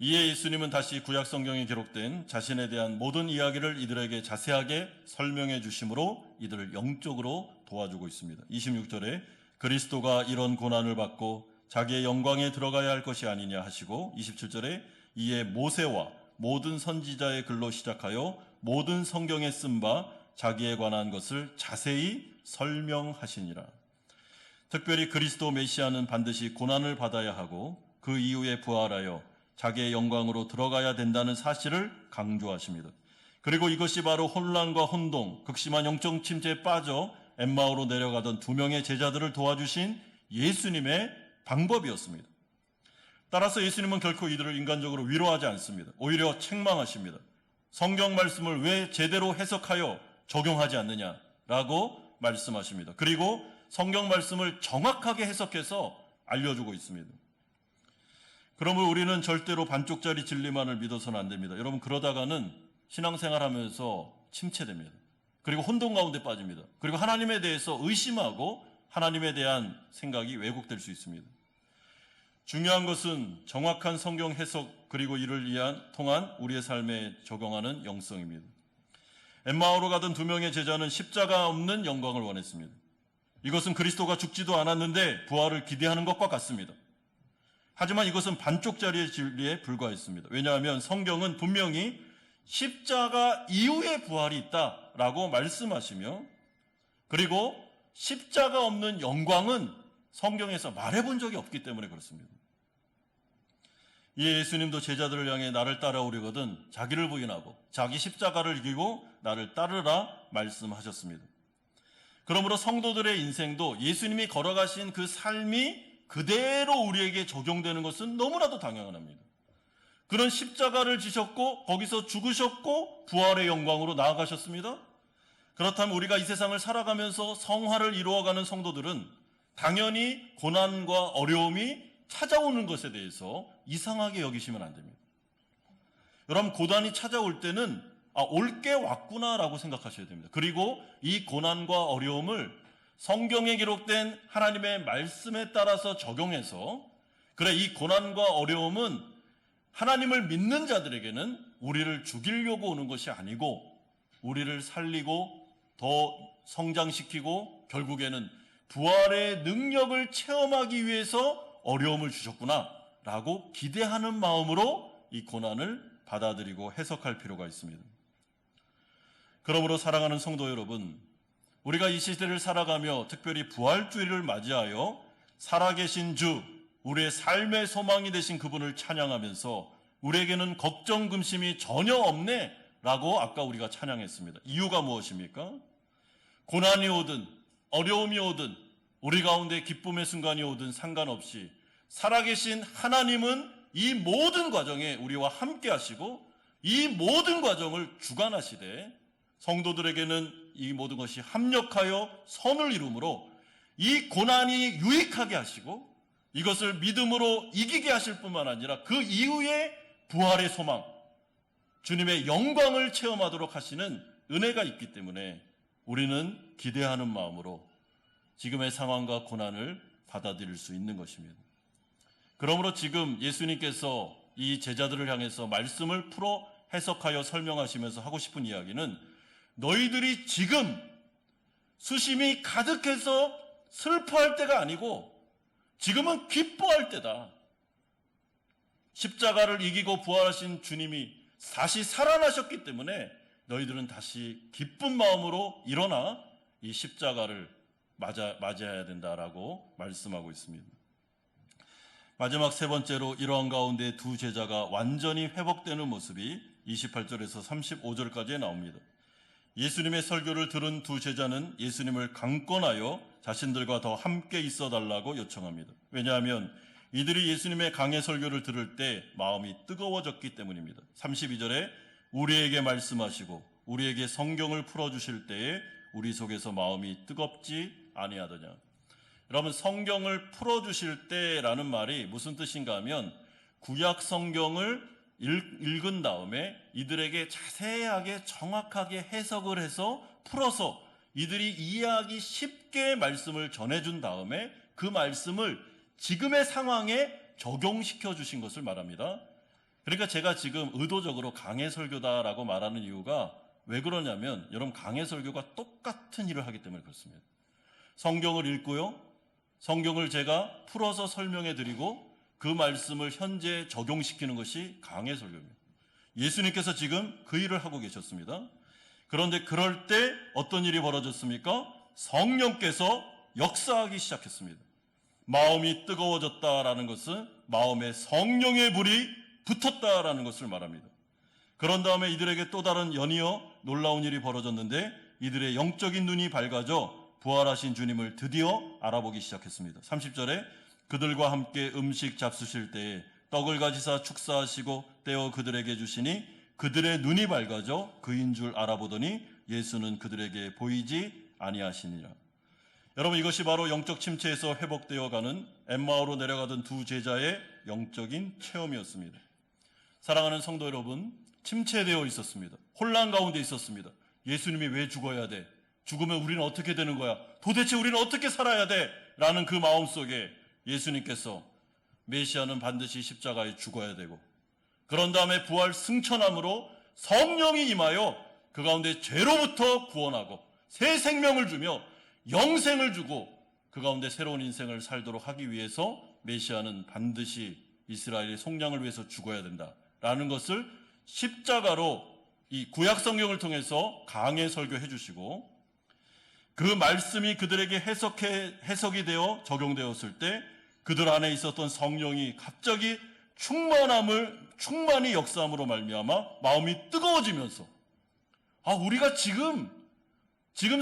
이에 예수님은 다시 구약 성경에 기록된 자신에 대한 모든 이야기를 이들에게 자세하게 설명해 주심으로 이들을 영적으로 도와주고 있습니다. 26절에 그리스도가 이런 고난을 받고 자기의 영광에 들어가야 할 것이 아니냐 하시고 27절에 이에 모세와 모든 선지자의 글로 시작하여 모든 성경에 쓴 바 자기에 관한 것을 자세히 설명하시니라. 특별히 그리스도 메시아는 반드시 고난을 받아야 하고 그 이후에 부활하여 자기의 영광으로 들어가야 된다는 사실을 강조하십니다. 그리고 이것이 바로 혼란과 혼동, 극심한 영적 침체에 빠져 엠마오로 내려가던 두 명의 제자들을 도와주신 예수님의 방법이었습니다. 따라서 예수님은 결코 이들을 인간적으로 위로하지 않습니다. 오히려 책망하십니다. 성경 말씀을 왜 제대로 해석하여 적용하지 않느냐라고 말씀하십니다. 그리고 성경 말씀을 정확하게 해석해서 알려주고 있습니다. 그러므로 우리는 절대로 반쪽짜리 진리만을 믿어서는 안 됩니다. 여러분, 그러다가는 신앙생활하면서 침체됩니다. 그리고 혼돈 가운데 빠집니다. 그리고 하나님에 대해서 의심하고 하나님에 대한 생각이 왜곡될 수 있습니다. 중요한 것은 정확한 성경 해석 그리고 이를 통한 우리의 삶에 적용하는 영성입니다. 엠마오로 가던 두 명의 제자는 십자가 없는 영광을 원했습니다. 이것은 그리스도가 죽지도 않았는데 부활을 기대하는 것과 같습니다. 하지만 이것은 반쪽짜리의 진리에 불과했습니다. 왜냐하면 성경은 분명히 십자가 이후에 부활이 있다라고 말씀하시며 그리고 십자가 없는 영광은 성경에서 말해본 적이 없기 때문에 그렇습니다. 이에 예수님도 제자들을 향해 나를 따라오려거든 자기를 부인하고 자기 십자가를 이기고 나를 따르라 말씀하셨습니다. 그러므로 성도들의 인생도 예수님이 걸어가신 그 삶이 그대로 우리에게 적용되는 것은 너무나도 당연합니다. 그런 십자가를 지셨고 거기서 죽으셨고 부활의 영광으로 나아가셨습니다. 그렇다면 우리가 이 세상을 살아가면서 성화를 이루어가는 성도들은 당연히 고난과 어려움이 찾아오는 것에 대해서 이상하게 여기시면 안 됩니다. 여러분, 고난이 찾아올 때는 올 게 왔구나라고 생각하셔야 됩니다. 그리고 이 고난과 어려움을 성경에 기록된 하나님의 말씀에 따라서 적용해서 그래, 이 고난과 어려움은 하나님을 믿는 자들에게는 우리를 죽이려고 오는 것이 아니고 우리를 살리고 더 성장시키고 결국에는 부활의 능력을 체험하기 위해서 어려움을 주셨구나 라고 기대하는 마음으로 이 고난을 받아들이고 해석할 필요가 있습니다. 그러므로 사랑하는 성도 여러분, 우리가 이 시대를 살아가며 특별히 부활주의를 맞이하여 살아계신 주, 우리의 삶의 소망이 되신 그분을 찬양하면서 우리에게는 걱정, 근심이 전혀 없네 라고 아까 우리가 찬양했습니다. 이유가 무엇입니까? 고난이 오든 어려움이 오든 우리 가운데 기쁨의 순간이 오든 상관없이 살아계신 하나님은 이 모든 과정에 우리와 함께 하시고 이 모든 과정을 주관하시되 성도들에게는 이 모든 것이 합력하여 선을 이루므로 이 고난이 유익하게 하시고 이것을 믿음으로 이기게 하실 뿐만 아니라 그 이후에 부활의 소망, 주님의 영광을 체험하도록 하시는 은혜가 있기 때문에 우리는 기대하는 마음으로 지금의 상황과 고난을 받아들일 수 있는 것입니다. 그러므로 지금 예수님께서 이 제자들을 향해서 말씀을 풀어 해석하여 설명하시면서 하고 싶은 이야기는 너희들이 지금 수심이 가득해서 슬퍼할 때가 아니고 지금은 기뻐할 때다. 십자가를 이기고 부활하신 주님이 다시 살아나셨기 때문에 너희들은 다시 기쁜 마음으로 일어나 이 십자가를 맞이해야 된다라고 말씀하고 있습니다. 마지막 세 번째로 이러한 가운데 두 제자가 완전히 회복되는 모습이 28절에서 35절까지에 나옵니다. 예수님의 설교를 들은 두 제자는 예수님을 강권하여 자신들과 더 함께 있어 달라고 요청합니다. 왜냐하면 이들이 예수님의 강해 설교를 들을 때 마음이 뜨거워졌기 때문입니다. 32절에 우리에게 말씀하시고 우리에게 성경을 풀어주실 때에 우리 속에서 마음이 뜨겁지 아니하더냐. 여러분, 성경을 풀어주실 때라는 말이 무슨 뜻인가 하면 구약 성경을 읽은 다음에 이들에게 자세하게 정확하게 해석을 해서 풀어서 이들이 이해하기 쉽게 말씀을 전해준 다음에 그 말씀을 지금의 상황에 적용시켜 주신 것을 말합니다. 그러니까 제가 지금 의도적으로 강해 설교다라고 말하는 이유가 왜 그러냐면 여러분, 강해 설교가 똑같은 일을 하기 때문에 그렇습니다. 성경을 읽고요, 성경을 제가 풀어서 설명해 드리고 그 말씀을 현재 적용시키는 것이 강해 설교입니다. 예수님께서 지금 그 일을 하고 계셨습니다. 그런데 그럴 때 어떤 일이 벌어졌습니까? 성령께서 역사하기 시작했습니다. 마음이 뜨거워졌다라는 것은 마음에 성령의 불이 붙었다라는 것을 말합니다. 그런 다음에 이들에게 또 다른 연이어 놀라운 일이 벌어졌는데 이들의 영적인 눈이 밝아져 부활하신 주님을 드디어 알아보기 시작했습니다. 30절에 그들과 함께 음식 잡수실 때에 떡을 가지사 축사하시고 떼어 그들에게 주시니 그들의 눈이 밝아져 그인 줄 알아보더니 예수는 그들에게 보이지 아니하시니라. 여러분, 이것이 바로 영적 침체에서 회복되어 가는 엠마오로 내려가던 두 제자의 영적인 체험이었습니다. 사랑하는 성도 여러분, 침체되어 있었습니다. 혼란 가운데 있었습니다. 예수님이 왜 죽어야 돼? 죽으면 우리는 어떻게 되는 거야? 도대체 우리는 어떻게 살아야 돼? 라는 그 마음속에 예수님께서 메시아는 반드시 십자가에 죽어야 되고 그런 다음에 부활 승천함으로 성령이 임하여 그 가운데 죄로부터 구원하고 새 생명을 주며 영생을 주고 그 가운데 새로운 인생을 살도록 하기 위해서 메시아는 반드시 이스라엘의 속량을 위해서 죽어야 된다라는 것을 십자가로 이 구약 성경을 통해서 강해 설교해 주시고 그 말씀이 그들에게 해석이 되어 적용되었을 때 그들 안에 있었던 성령이 갑자기 충만히 역사함으로 말미암아 마음이 뜨거워지면서 우리가 지금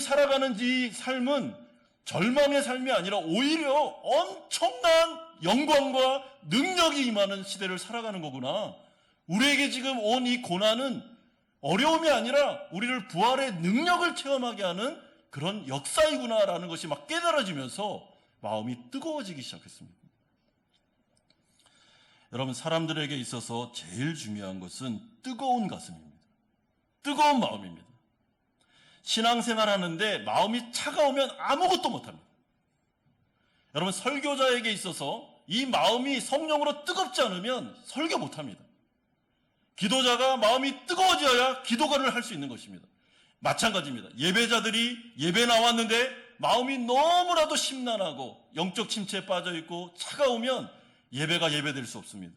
살아가는 이 삶은 절망의 삶이 아니라 오히려 엄청난 영광과 능력이 임하는 시대를 살아가는 거구나. 우리에게 지금 온 이 고난은 어려움이 아니라 우리를 부활의 능력을 체험하게 하는 그런 역사이구나라는 것이 막 깨달아지면서 마음이 뜨거워지기 시작했습니다. 여러분, 사람들에게 있어서 제일 중요한 것은 뜨거운 가슴입니다. 뜨거운 마음입니다. 신앙생활 하는데 마음이 차가우면 아무것도 못합니다. 여러분, 설교자에게 있어서 이 마음이 성령으로 뜨겁지 않으면 설교 못합니다. 기도자가 마음이 뜨거워져야 기도를 할 수 있는 것입니다. 마찬가지입니다. 예배자들이 예배 나왔는데 마음이 너무나도 심란하고 영적 침체에 빠져있고 차가우면 예배가 예배될 수 없습니다.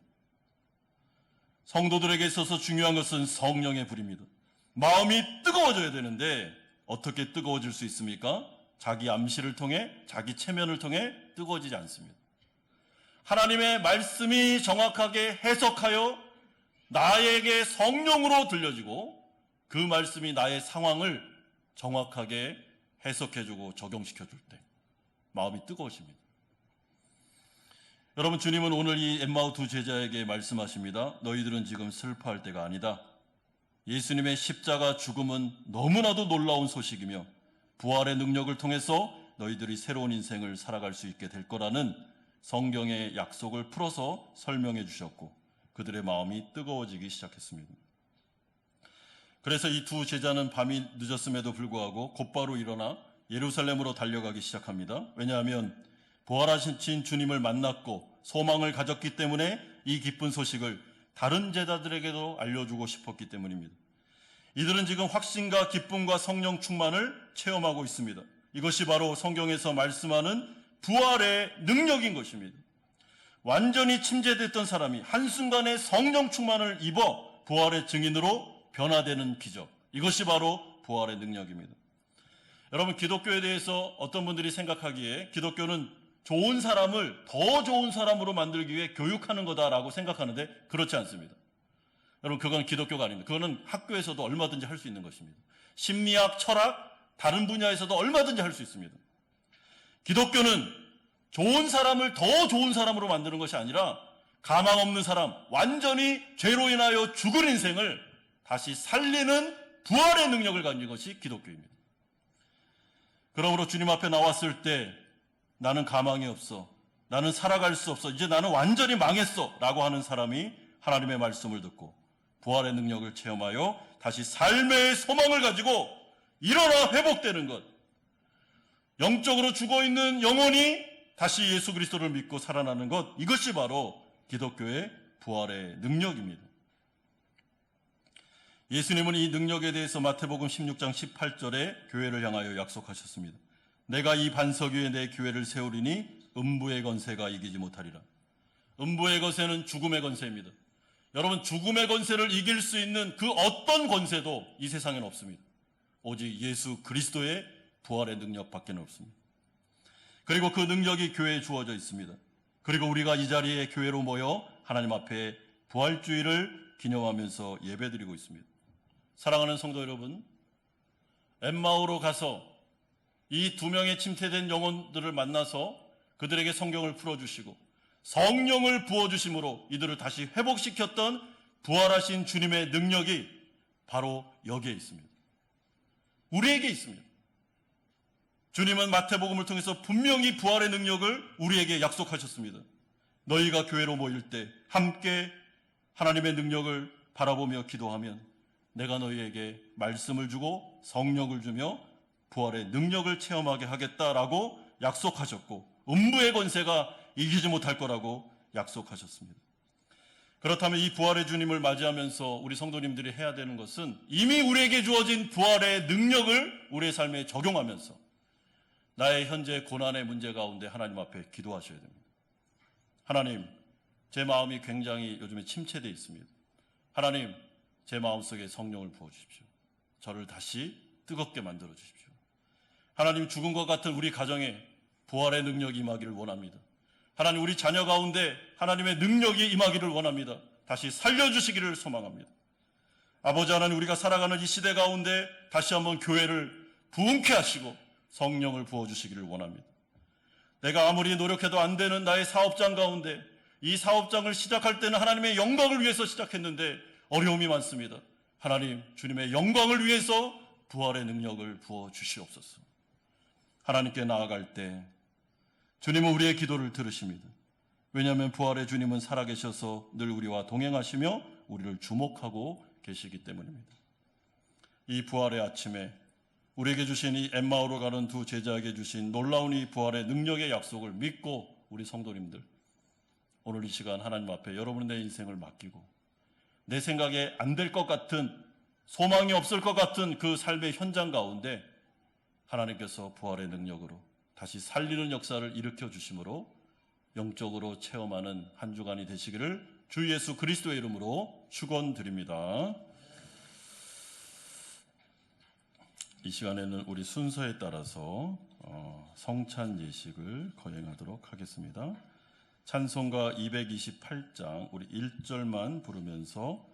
성도들에게 있어서 중요한 것은 성령의 불입니다. 마음이 뜨거워져야 되는데 어떻게 뜨거워질 수 있습니까? 자기 암시를 통해, 자기 체면을 통해 뜨거워지지 않습니다. 하나님의 말씀이 정확하게 해석하여 나에게 성령으로 들려지고 그 말씀이 나의 상황을 정확하게 해석해주고 적용시켜줄 때 마음이 뜨거워집니다. 여러분, 주님은 오늘 이 엠마오 두 제자에게 말씀하십니다. 너희들은 지금 슬퍼할 때가 아니다. 예수님의 십자가 죽음은 너무나도 놀라운 소식이며 부활의 능력을 통해서 너희들이 새로운 인생을 살아갈 수 있게 될 거라는 성경의 약속을 풀어서 설명해 주셨고 그들의 마음이 뜨거워지기 시작했습니다. 그래서 이 두 제자는 밤이 늦었음에도 불구하고 곧바로 일어나 예루살렘으로 달려가기 시작합니다. 왜냐하면 부활하신 주님을 만났고 소망을 가졌기 때문에 이 기쁜 소식을 다른 제자들에게도 알려주고 싶었기 때문입니다. 이들은 지금 확신과 기쁨과 성령 충만을 체험하고 있습니다. 이것이 바로 성경에서 말씀하는 부활의 능력인 것입니다. 완전히 침체됐던 사람이 한순간에 성령 충만을 입어 부활의 증인으로 변화되는 기적. 이것이 바로 부활의 능력입니다. 여러분, 기독교에 대해서 어떤 분들이 생각하기에 기독교는 좋은 사람을 더 좋은 사람으로 만들기 위해 교육하는 거다라고 생각하는데 그렇지 않습니다. 여러분, 그건 기독교가 아닙니다. 그거는 학교에서도 얼마든지 할 수 있는 것입니다. 심리학, 철학, 다른 분야에서도 얼마든지 할 수 있습니다. 기독교는 좋은 사람을 더 좋은 사람으로 만드는 것이 아니라 가망 없는 사람, 완전히 죄로 인하여 죽은 인생을 다시 살리는 부활의 능력을 가진 것이 기독교입니다. 그러므로 주님 앞에 나왔을 때 나는 가망이 없어, 나는 살아갈 수 없어, 이제 나는 완전히 망했어 라고 하는 사람이 하나님의 말씀을 듣고 부활의 능력을 체험하여 다시 삶의 소망을 가지고 일어나 회복되는 것, 영적으로 죽어있는 영혼이 다시 예수 그리스도를 믿고 살아나는 것, 이것이 바로 기독교의 부활의 능력입니다. 예수님은 이 능력에 대해서 마태복음 16장 18절에 교회를 향하여 약속하셨습니다. 내가 이 반석 위에 내 교회를 세우리니 음부의 권세가 이기지 못하리라. 음부의 권세는 죽음의 권세입니다. 여러분, 죽음의 권세를 이길 수 있는 그 어떤 권세도 이 세상에는 없습니다. 오직 예수 그리스도의 부활의 능력밖에 없습니다. 그리고 그 능력이 교회에 주어져 있습니다. 그리고 우리가 이 자리에 교회로 모여 하나님 앞에 부활주의를 기념하면서 예배드리고 있습니다. 사랑하는 성도 여러분, 엠마오로 가서 이 두 명의 침체된 영혼들을 만나서 그들에게 성경을 풀어주시고 성령을 부어주심으로 이들을 다시 회복시켰던 부활하신 주님의 능력이 바로 여기에 있습니다. 우리에게 있습니다. 주님은 마태복음을 통해서 분명히 부활의 능력을 우리에게 약속하셨습니다. 너희가 교회로 모일 때 함께 하나님의 능력을 바라보며 기도하면 내가 너희에게 말씀을 주고 성령을 주며 부활의 능력을 체험하게 하겠다라고 약속하셨고 음부의 권세가 이기지 못할 거라고 약속하셨습니다. 그렇다면 이 부활의 주님을 맞이하면서 우리 성도님들이 해야 되는 것은 이미 우리에게 주어진 부활의 능력을 우리의 삶에 적용하면서 나의 현재 고난의 문제 가운데 하나님 앞에 기도하셔야 됩니다. 하나님, 제 마음이 굉장히 요즘에 침체되어 있습니다. 하나님, 제 마음속에 성령을 부어주십시오. 저를 다시 뜨겁게 만들어 주십시오. 하나님, 죽은 것 같은 우리 가정에 부활의 능력이 임하기를 원합니다. 하나님, 우리 자녀 가운데 하나님의 능력이 임하기를 원합니다. 다시 살려주시기를 소망합니다. 아버지 하나님, 우리가 살아가는 이 시대 가운데 다시 한번 교회를 부흥케 하시고 성령을 부어주시기를 원합니다. 내가 아무리 노력해도 안 되는 나의 사업장 가운데 이 사업장을 시작할 때는 하나님의 영광을 위해서 시작했는데 어려움이 많습니다. 하나님, 주님의 영광을 위해서 부활의 능력을 부어주시옵소서. 하나님께 나아갈 때 주님은 우리의 기도를 들으십니다. 왜냐하면 부활의 주님은 살아계셔서 늘 우리와 동행하시며 우리를 주목하고 계시기 때문입니다. 이 부활의 아침에 우리에게 주신 이 엠마오로 가는 두 제자에게 주신 놀라운 이 부활의 능력의 약속을 믿고 우리 성도님들, 오늘 이 시간 하나님 앞에 여러분의 내 인생을 맡기고 내 생각에 안 될 것 같은, 소망이 없을 것 같은 그 삶의 현장 가운데 하나님께서 부활의 능력으로 다시 살리는 역사를 일으켜 주심으로 영적으로 체험하는 한 주간이 되시기를 주 예수 그리스도의 이름으로 축원드립니다. 이 시간에는 우리 순서에 따라서 성찬 예식을 거행하도록 하겠습니다. 찬송가 228장 우리 1절만 부르면서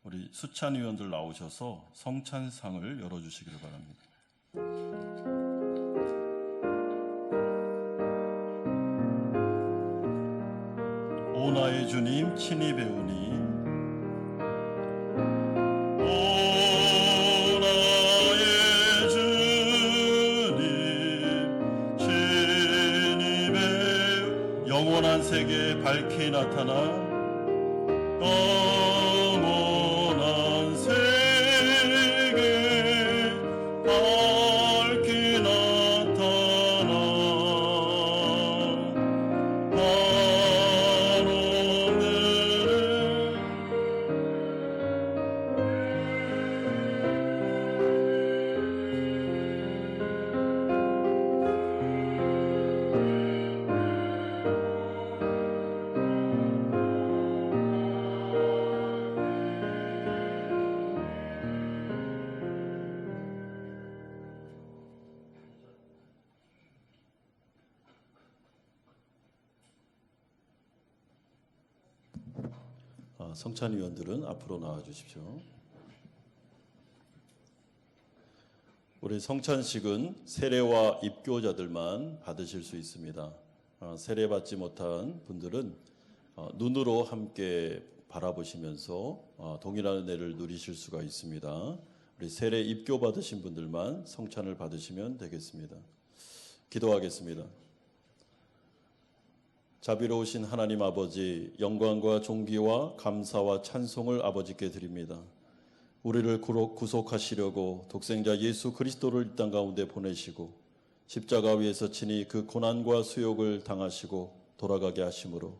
우리 수찬위원들 나오셔서 성찬상을 열어주시기를 바랍니다. 오 나의 주님 친히 배우니 오 나의 주님 친히 배우 영원한 세계 밝히 나타나 영원한 세계 밝히 나타나 성찬위원들은 앞으로 나와 주십시오. 우리 성찬식은 세례와 입교자들만 받으실 수 있습니다. 세례 받지 못한 분들은 눈으로 함께 바라보시면서 동일한 은혜를 누리실 수가 있습니다. 우리 세례 입교 받으신 분들만 성찬을 받으시면 되겠습니다. 기도하겠습니다. 자비로우신 하나님 아버지, 영광과 존귀와 감사와 찬송을 아버지께 드립니다. 우리를 구속하시려고 독생자 예수 그리스도를 이 땅 가운데 보내시고 십자가 위에서 친히 그 고난과 수욕을 당하시고 돌아가게 하심으로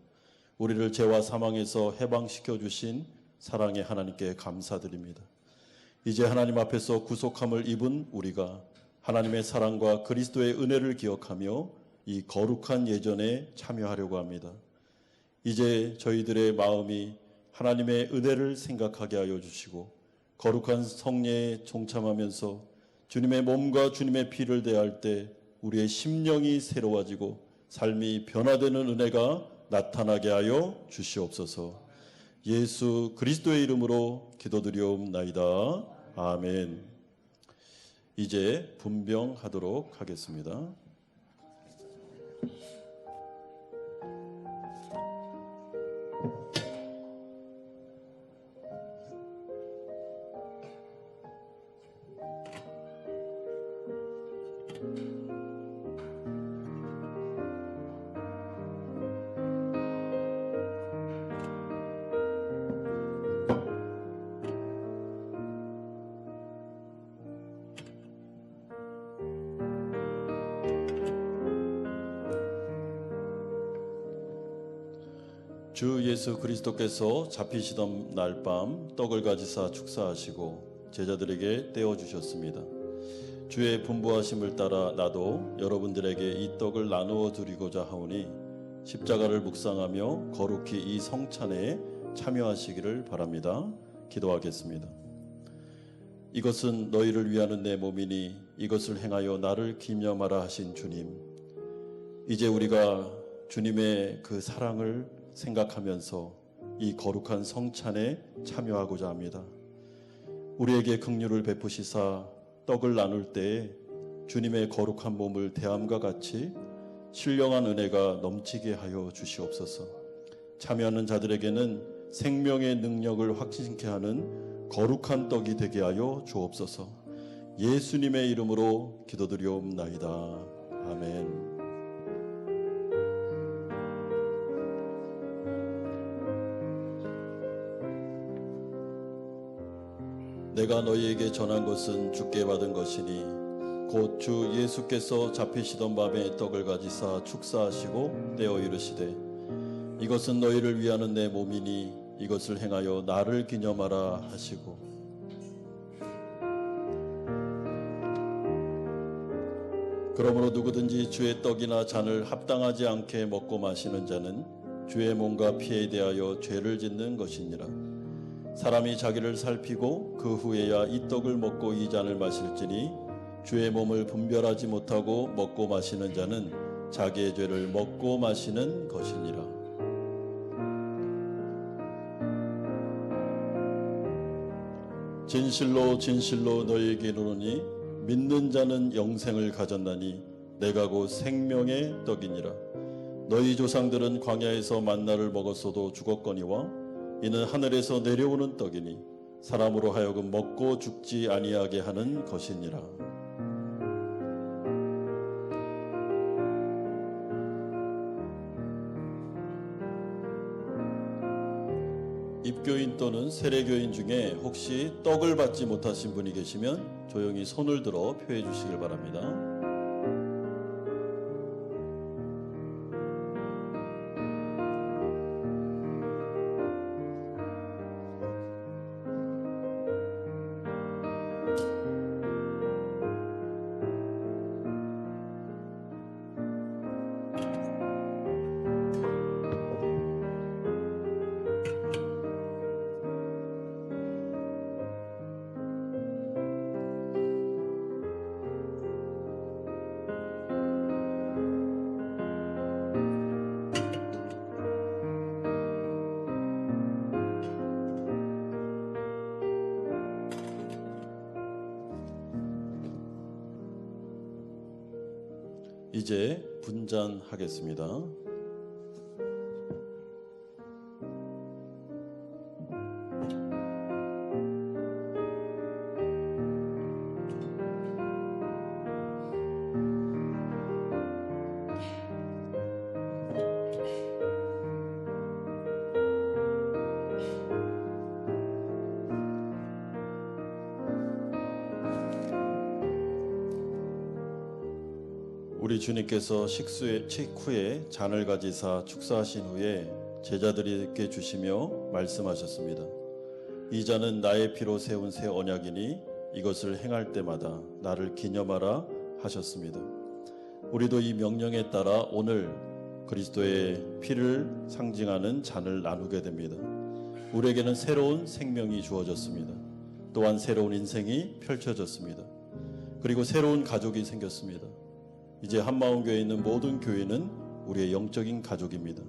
우리를 죄와 사망에서 해방시켜 주신 사랑의 하나님께 감사드립니다. 이제 하나님 앞에서 구속함을 입은 우리가 하나님의 사랑과 그리스도의 은혜를 기억하며 이 거룩한 예전에 참여하려고 합니다. 이제 저희들의 마음이 하나님의 은혜를 생각하게 하여 주시고 거룩한 성례에 동참하면서 주님의 몸과 주님의 피를 대할 때 우리의 심령이 새로워지고 삶이 변화되는 은혜가 나타나게 하여 주시옵소서. 예수 그리스도의 이름으로 기도드리옵나이다. 아멘. 이제 분병하도록 하겠습니다. 주 예수 그리스도께서 잡히시던 날 밤 떡을 가지사 축사하시고 제자들에게 떼어 주셨습니다. 주의 분부하심을 따라 나도 여러분들에게 이 떡을 나누어 드리고자 하오니 십자가를 묵상하며 거룩히 이 성찬에 참여하시기를 바랍니다. 기도하겠습니다. 이것은 너희를 위하는 내 몸이니 이것을 행하여 나를 기념하라 하신 주님, 이제 우리가 주님의 그 사랑을 생각하면서 이 거룩한 성찬에 참여하고자 합니다. 우리에게 긍휼을 베푸시사 떡을 나눌 때에 주님의 거룩한 몸을 대함과 같이 신령한 은혜가 넘치게 하여 주시옵소서. 참여하는 자들에게는 생명의 능력을 확신케 하는 거룩한 떡이 되게 하여 주옵소서. 예수님의 이름으로 기도드리옵나이다. 아멘. 내가 너희에게 전한 것은 주께 받은 것이니 곧 주 예수께서 잡히시던 밤에 떡을 가지사 축사하시고 떼어 이르시되 이것은 너희를 위하는 내 몸이니 이것을 행하여 나를 기념하라 하시고 그러므로 누구든지 주의 떡이나 잔을 합당하지 않게 먹고 마시는 자는 주의 몸과 피에 대하여 죄를 짓는 것이니라. 사람이 자기를 살피고 그 후에야 이 떡을 먹고 이 잔을 마실지니 주의 몸을 분별하지 못하고 먹고 마시는 자는 자기의 죄를 먹고 마시는 것이니라. 진실로 진실로 너희에게 이르노니 믿는 자는 영생을 가졌나니 내가 곧 생명의 떡이니라. 너희 조상들은 광야에서 만나를 먹었어도 죽었거니와 이는 하늘에서 내려오는 떡이니 사람으로 하여금 먹고 죽지 아니하게 하는 것이니라. 입교인 또는 세례교인 중에 혹시 떡을 받지 못하신 분이 계시면 조용히 손을 들어 표해 주시길 바랍니다. 이제 분잔하겠습니다. 우리 주님께서 식후에 잔을 가지사 축사하신 후에 제자들에게 주시며 말씀하셨습니다. 이 잔은 나의 피로 세운 새 언약이니 이것을 행할 때마다 나를 기념하라 하셨습니다. 우리도 이 명령에 따라 오늘 그리스도의 피를 상징하는 잔을 나누게 됩니다. 우리에게는 새로운 생명이 주어졌습니다. 또한 새로운 인생이 펼쳐졌습니다. 그리고 새로운 가족이 생겼습니다. 이제 한마음교회에 있는 모든 교회는 우리의 영적인 가족입니다.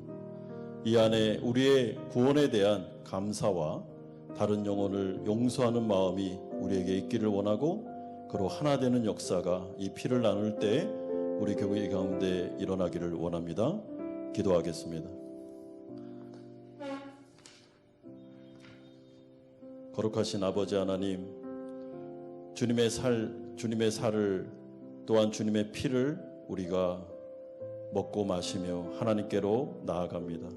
이 안에 우리의 구원에 대한 감사와 다른 영혼을 용서하는 마음이 우리에게 있기를 원하고, 그로 하나 되는 역사가 이 피를 나눌 때 우리 교회 가운데 일어나기를 원합니다. 기도하겠습니다. 거룩하신 아버지 하나님, 주님의 살을 또한 주님의 피를 우리가 먹고 마시며 하나님께로 나아갑니다.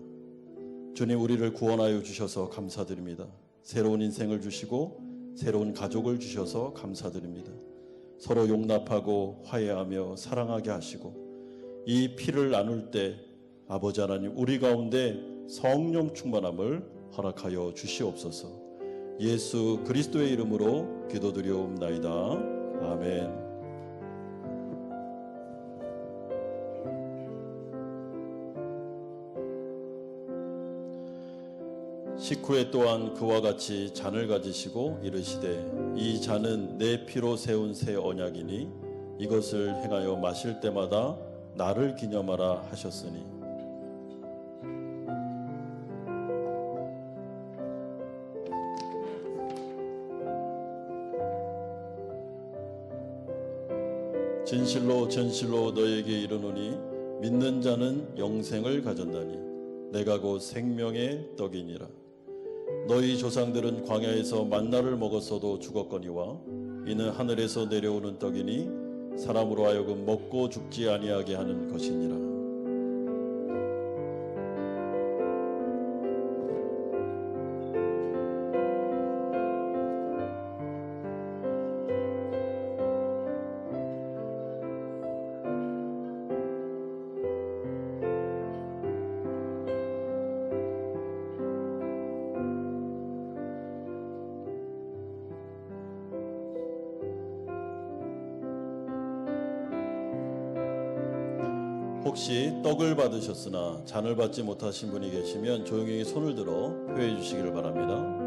주님, 우리를 구원하여 주셔서 감사드립니다. 새로운 인생을 주시고 새로운 가족을 주셔서 감사드립니다. 서로 용납하고 화해하며 사랑하게 하시고, 이 피를 나눌 때 아버지 하나님, 우리 가운데 성령 충만함을 허락하여 주시옵소서. 예수 그리스도의 이름으로 기도드리옵나이다. 아멘. 식후에 또한 그와 같이 잔을 가지시고 이르시되, 이 잔은 내 피로 세운 새 언약이니 이것을 행하여 마실 때마다 나를 기념하라 하셨으니, 진실로 진실로 너에게 이르노니 믿는 자는 영생을 가졌나니 내가 곧 생명의 떡이니라. 너희 조상들은 광야에서 만나를 먹었어도 죽었거니와 이는 하늘에서 내려오는 떡이니 사람으로 하여금 먹고 죽지 아니하게 하는 것이니라. 혹시 떡을 받으셨으나 잔을 받지 못하신 분이 계시면 조용히 손을 들어 표해 주시기를 바랍니다.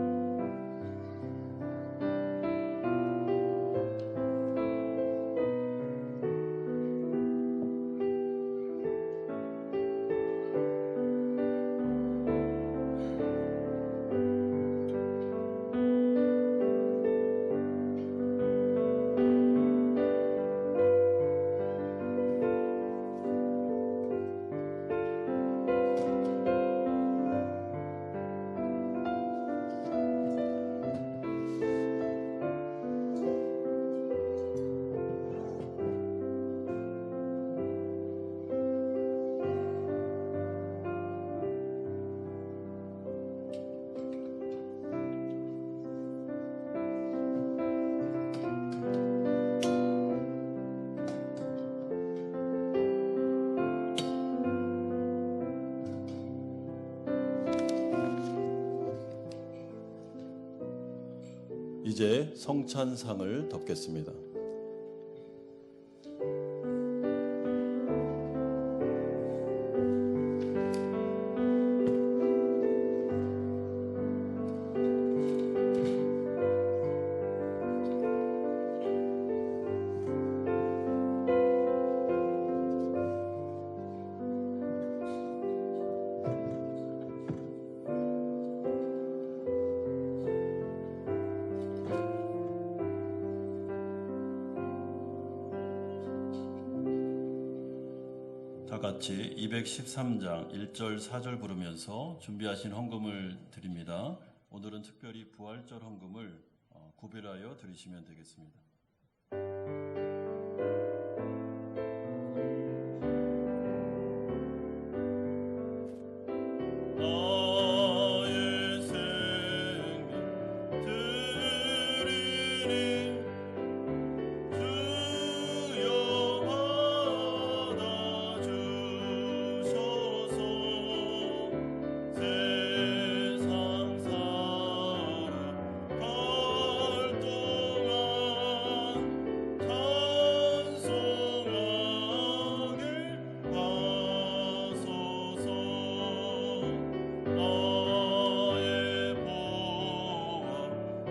이제 성찬상을 덮겠습니다. 다 같이 213장 1절 4절 부르면서 준비하신 헌금을 드립니다. 오늘은 특별히 부활절 헌금을 구별하여 드리시면 되겠습니다. 나의 생명 드리니 주여 받아주소서. 세상 살아갈 동안 찬송하길 하소서. 나의 보아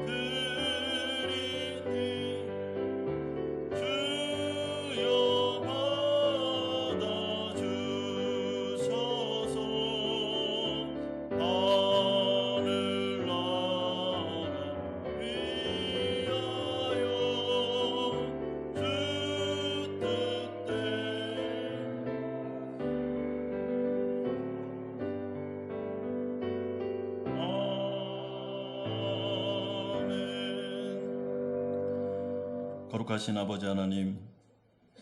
드리니 주여 받아주소서. 하늘나라 위하여 주 뜻대로 아멘. 거룩하신 아버지 하나님,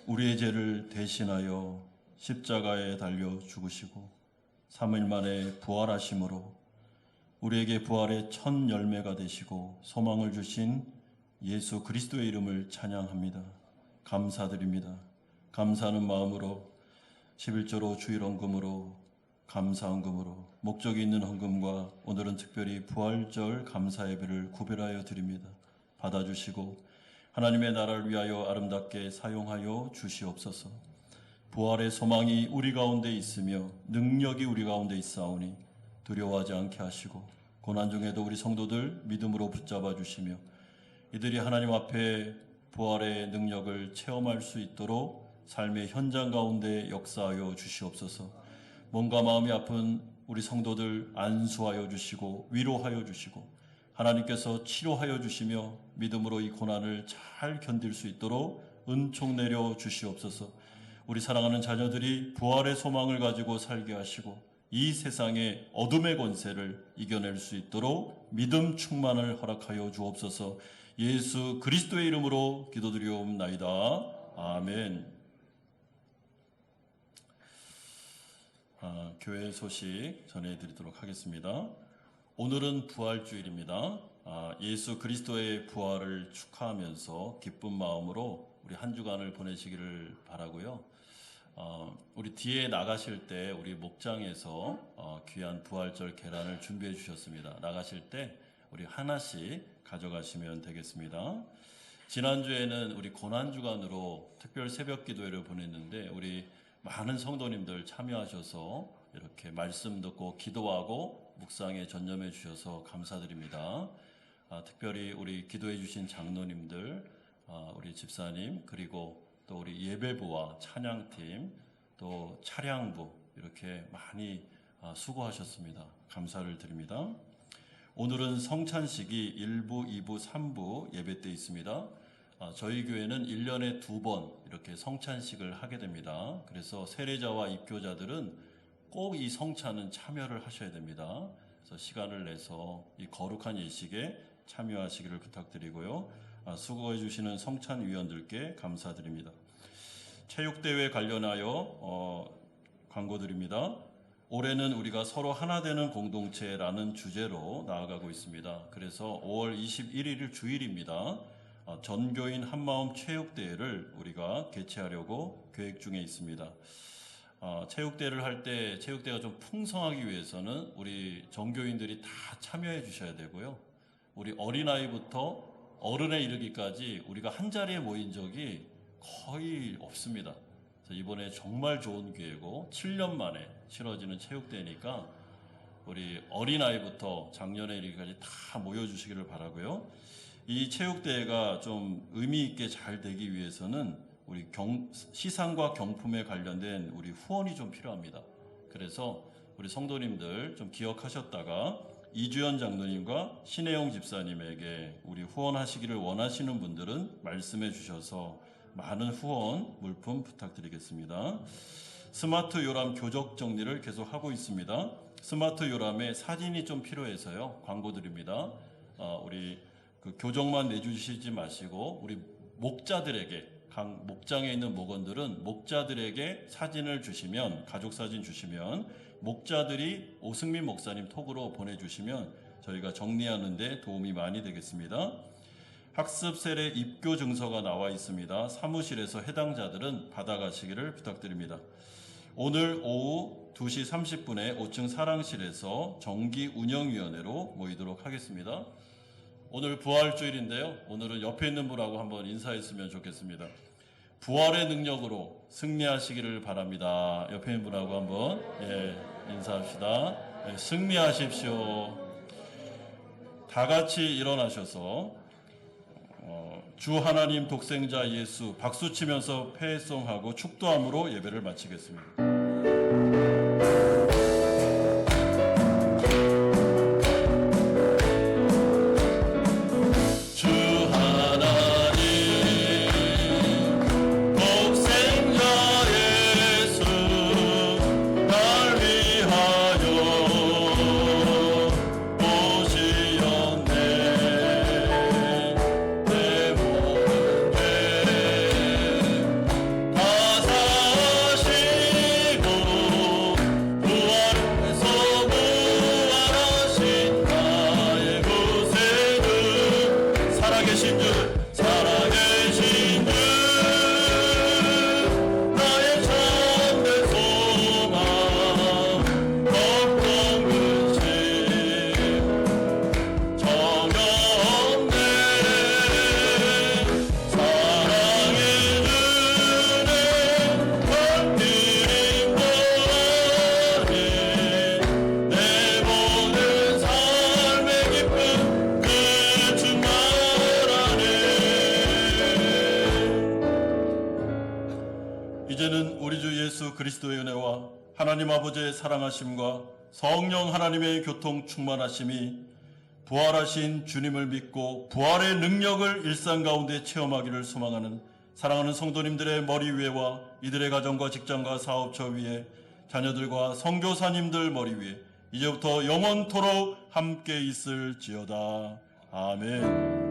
우리의 죄를 대신하여 십자가에 달려 죽으시고 3일 만에 부활하심으로 우리에게 부활의 첫 열매가 되시고 소망을 주신 예수 그리스도의 이름을 찬양합니다. 감사드립니다. 감사하는 마음으로 11조로 주일 헌금으로 감사 헌금으로 목적이 있는 헌금과 오늘은 특별히 부활절 감사 예배를 구별하여 드립니다. 받아주시고 하나님의 나라를 위하여 아름답게 사용하여 주시옵소서. 부활의 소망이 우리 가운데 있으며 능력이 우리 가운데 있사오니 두려워하지 않게 하시고 고난 중에도 우리 성도들 믿음으로 붙잡아 주시며 이들이 하나님 앞에 부활의 능력을 체험할 수 있도록 삶의 현장 가운데 역사하여 주시옵소서. 몸과 마음이 아픈 우리 성도들 안수하여 주시고 위로하여 주시고 하나님께서 치료하여 주시며 믿음으로 이 고난을 잘 견딜 수 있도록 은총 내려 주시옵소서. 우리 사랑하는 자녀들이 부활의 소망을 가지고 살게 하시고 이 세상의 어둠의 권세를 이겨낼 수 있도록 믿음 충만을 허락하여 주옵소서. 예수 그리스도의 이름으로 기도드리옵나이다. 아멘. 교회 소식 전해드리도록 하겠습니다. 오늘은 부활주일입니다. 예수 그리스도의 부활을 축하하면서 기쁜 마음으로 우리 한 주간을 보내시기를 바라고요. 우리 뒤에 나가실 때 우리 목장에서 귀한 부활절 계란을 준비해 주셨습니다. 나가실 때 우리 하나씩 가져가시면 되겠습니다. 지난주에는 우리 고난주간으로 특별 새벽 기도회를 보냈는데 우리 많은 성도님들 참여하셔서 이렇게 말씀 듣고 기도하고 묵상에 전념해 주셔서 감사드립니다. 특별히 우리 기도해 주신 장로님들, 우리 집사님, 그리고 또 우리 예배부와 찬양팀, 또 차량부 이렇게 많이 수고하셨습니다. 감사를 드립니다. 오늘은 성찬식이 1부, 2부, 3부 예배 때 있습니다. 저희 교회는 1년에 2번 이렇게 성찬식을 하게 됩니다. 그래서 세례자와 입교자들은 꼭 이 성찬은 참여를 하셔야 됩니다. 그래서 시간을 내서 이 거룩한 예식에 참여하시기를 부탁드리고요. 수고해 주시는 성찬위원들께 감사드립니다. 체육대회 관련하여 광고드립니다. 올해는 우리가 서로 하나 되는 공동체라는 주제로 나아가고 있습니다. 그래서 5월 21일 주일입니다. 전교인 한마음 체육대회를 우리가 개최하려고 계획 중에 있습니다. 체육대회를 할 때 체육대회가 좀 풍성하기 위해서는 우리 전교인들이 다 참여해 주셔야 되고요. 우리 어린아이부터 어른에 이르기까지 우리가 한 자리에 모인 적이 거의 없습니다. 그래서 이번에 정말 좋은 기회고 7년 만에 치러지는 체육대회니까 우리 어린아이부터 작년에 이르기까지 다 모여주시기를 바라고요. 이 체육대회가 좀 의미 있게 잘 되기 위해서는 우리 시상과 경품에 관련된 우리 후원이 좀 필요합니다. 그래서 우리 성도님들 좀 기억하셨다가 이주연 장로님과 신혜영 집사님에게 우리 후원하시기를 원하시는 분들은 말씀해 주셔서 많은 후원 물품 부탁드리겠습니다. 스마트 요람 교적 정리를 계속 하고 있습니다. 스마트 요람에 사진이 좀 필요해서요. 광고 드립니다. 우리 그 교정만 내주시지 마시고 우리 목자들에게 각 목장에 있는 목원들은 목자들에게 사진을 주시면 가족 사진 주시면 목자들이 오승민 목사님 톡으로 보내주시면 저희가 정리하는 데 도움이 많이 되겠습니다. 학습 세례 입교 증서가 나와 있습니다. 사무실에서 해당자들은 받아가시기를 부탁드립니다. 오늘 오후 2시 30분에 5층 사랑실에서 정기운영위원회로 모이도록 하겠습니다. 오늘 부활주일인데요. 오늘은 옆에 있는 분하고 한번 인사했으면 좋겠습니다. 부활의 능력으로 승리하시기를 바랍니다. 옆에 있는 분하고 한번 인사합시다. 승리하십시오. 다 같이 일어나셔서 주 하나님 독생자 예수 박수 치면서 패송하고 축도함으로 예배를 마치겠습니다. 이제는 우리 주 예수 그리스도의 은혜와 하나님 아버지의 사랑하심과 성령 하나님의 교통 충만하심이 부활하신 주님을 믿고 부활의 능력을 일상 가운데 체험하기를 소망하는 사랑하는 성도님들의 머리 위에와 이들의 가정과 직장과 사업처 위에 자녀들과 선교사님들 머리 위에 이제부터 영원토록 함께 있을지어다. 아멘.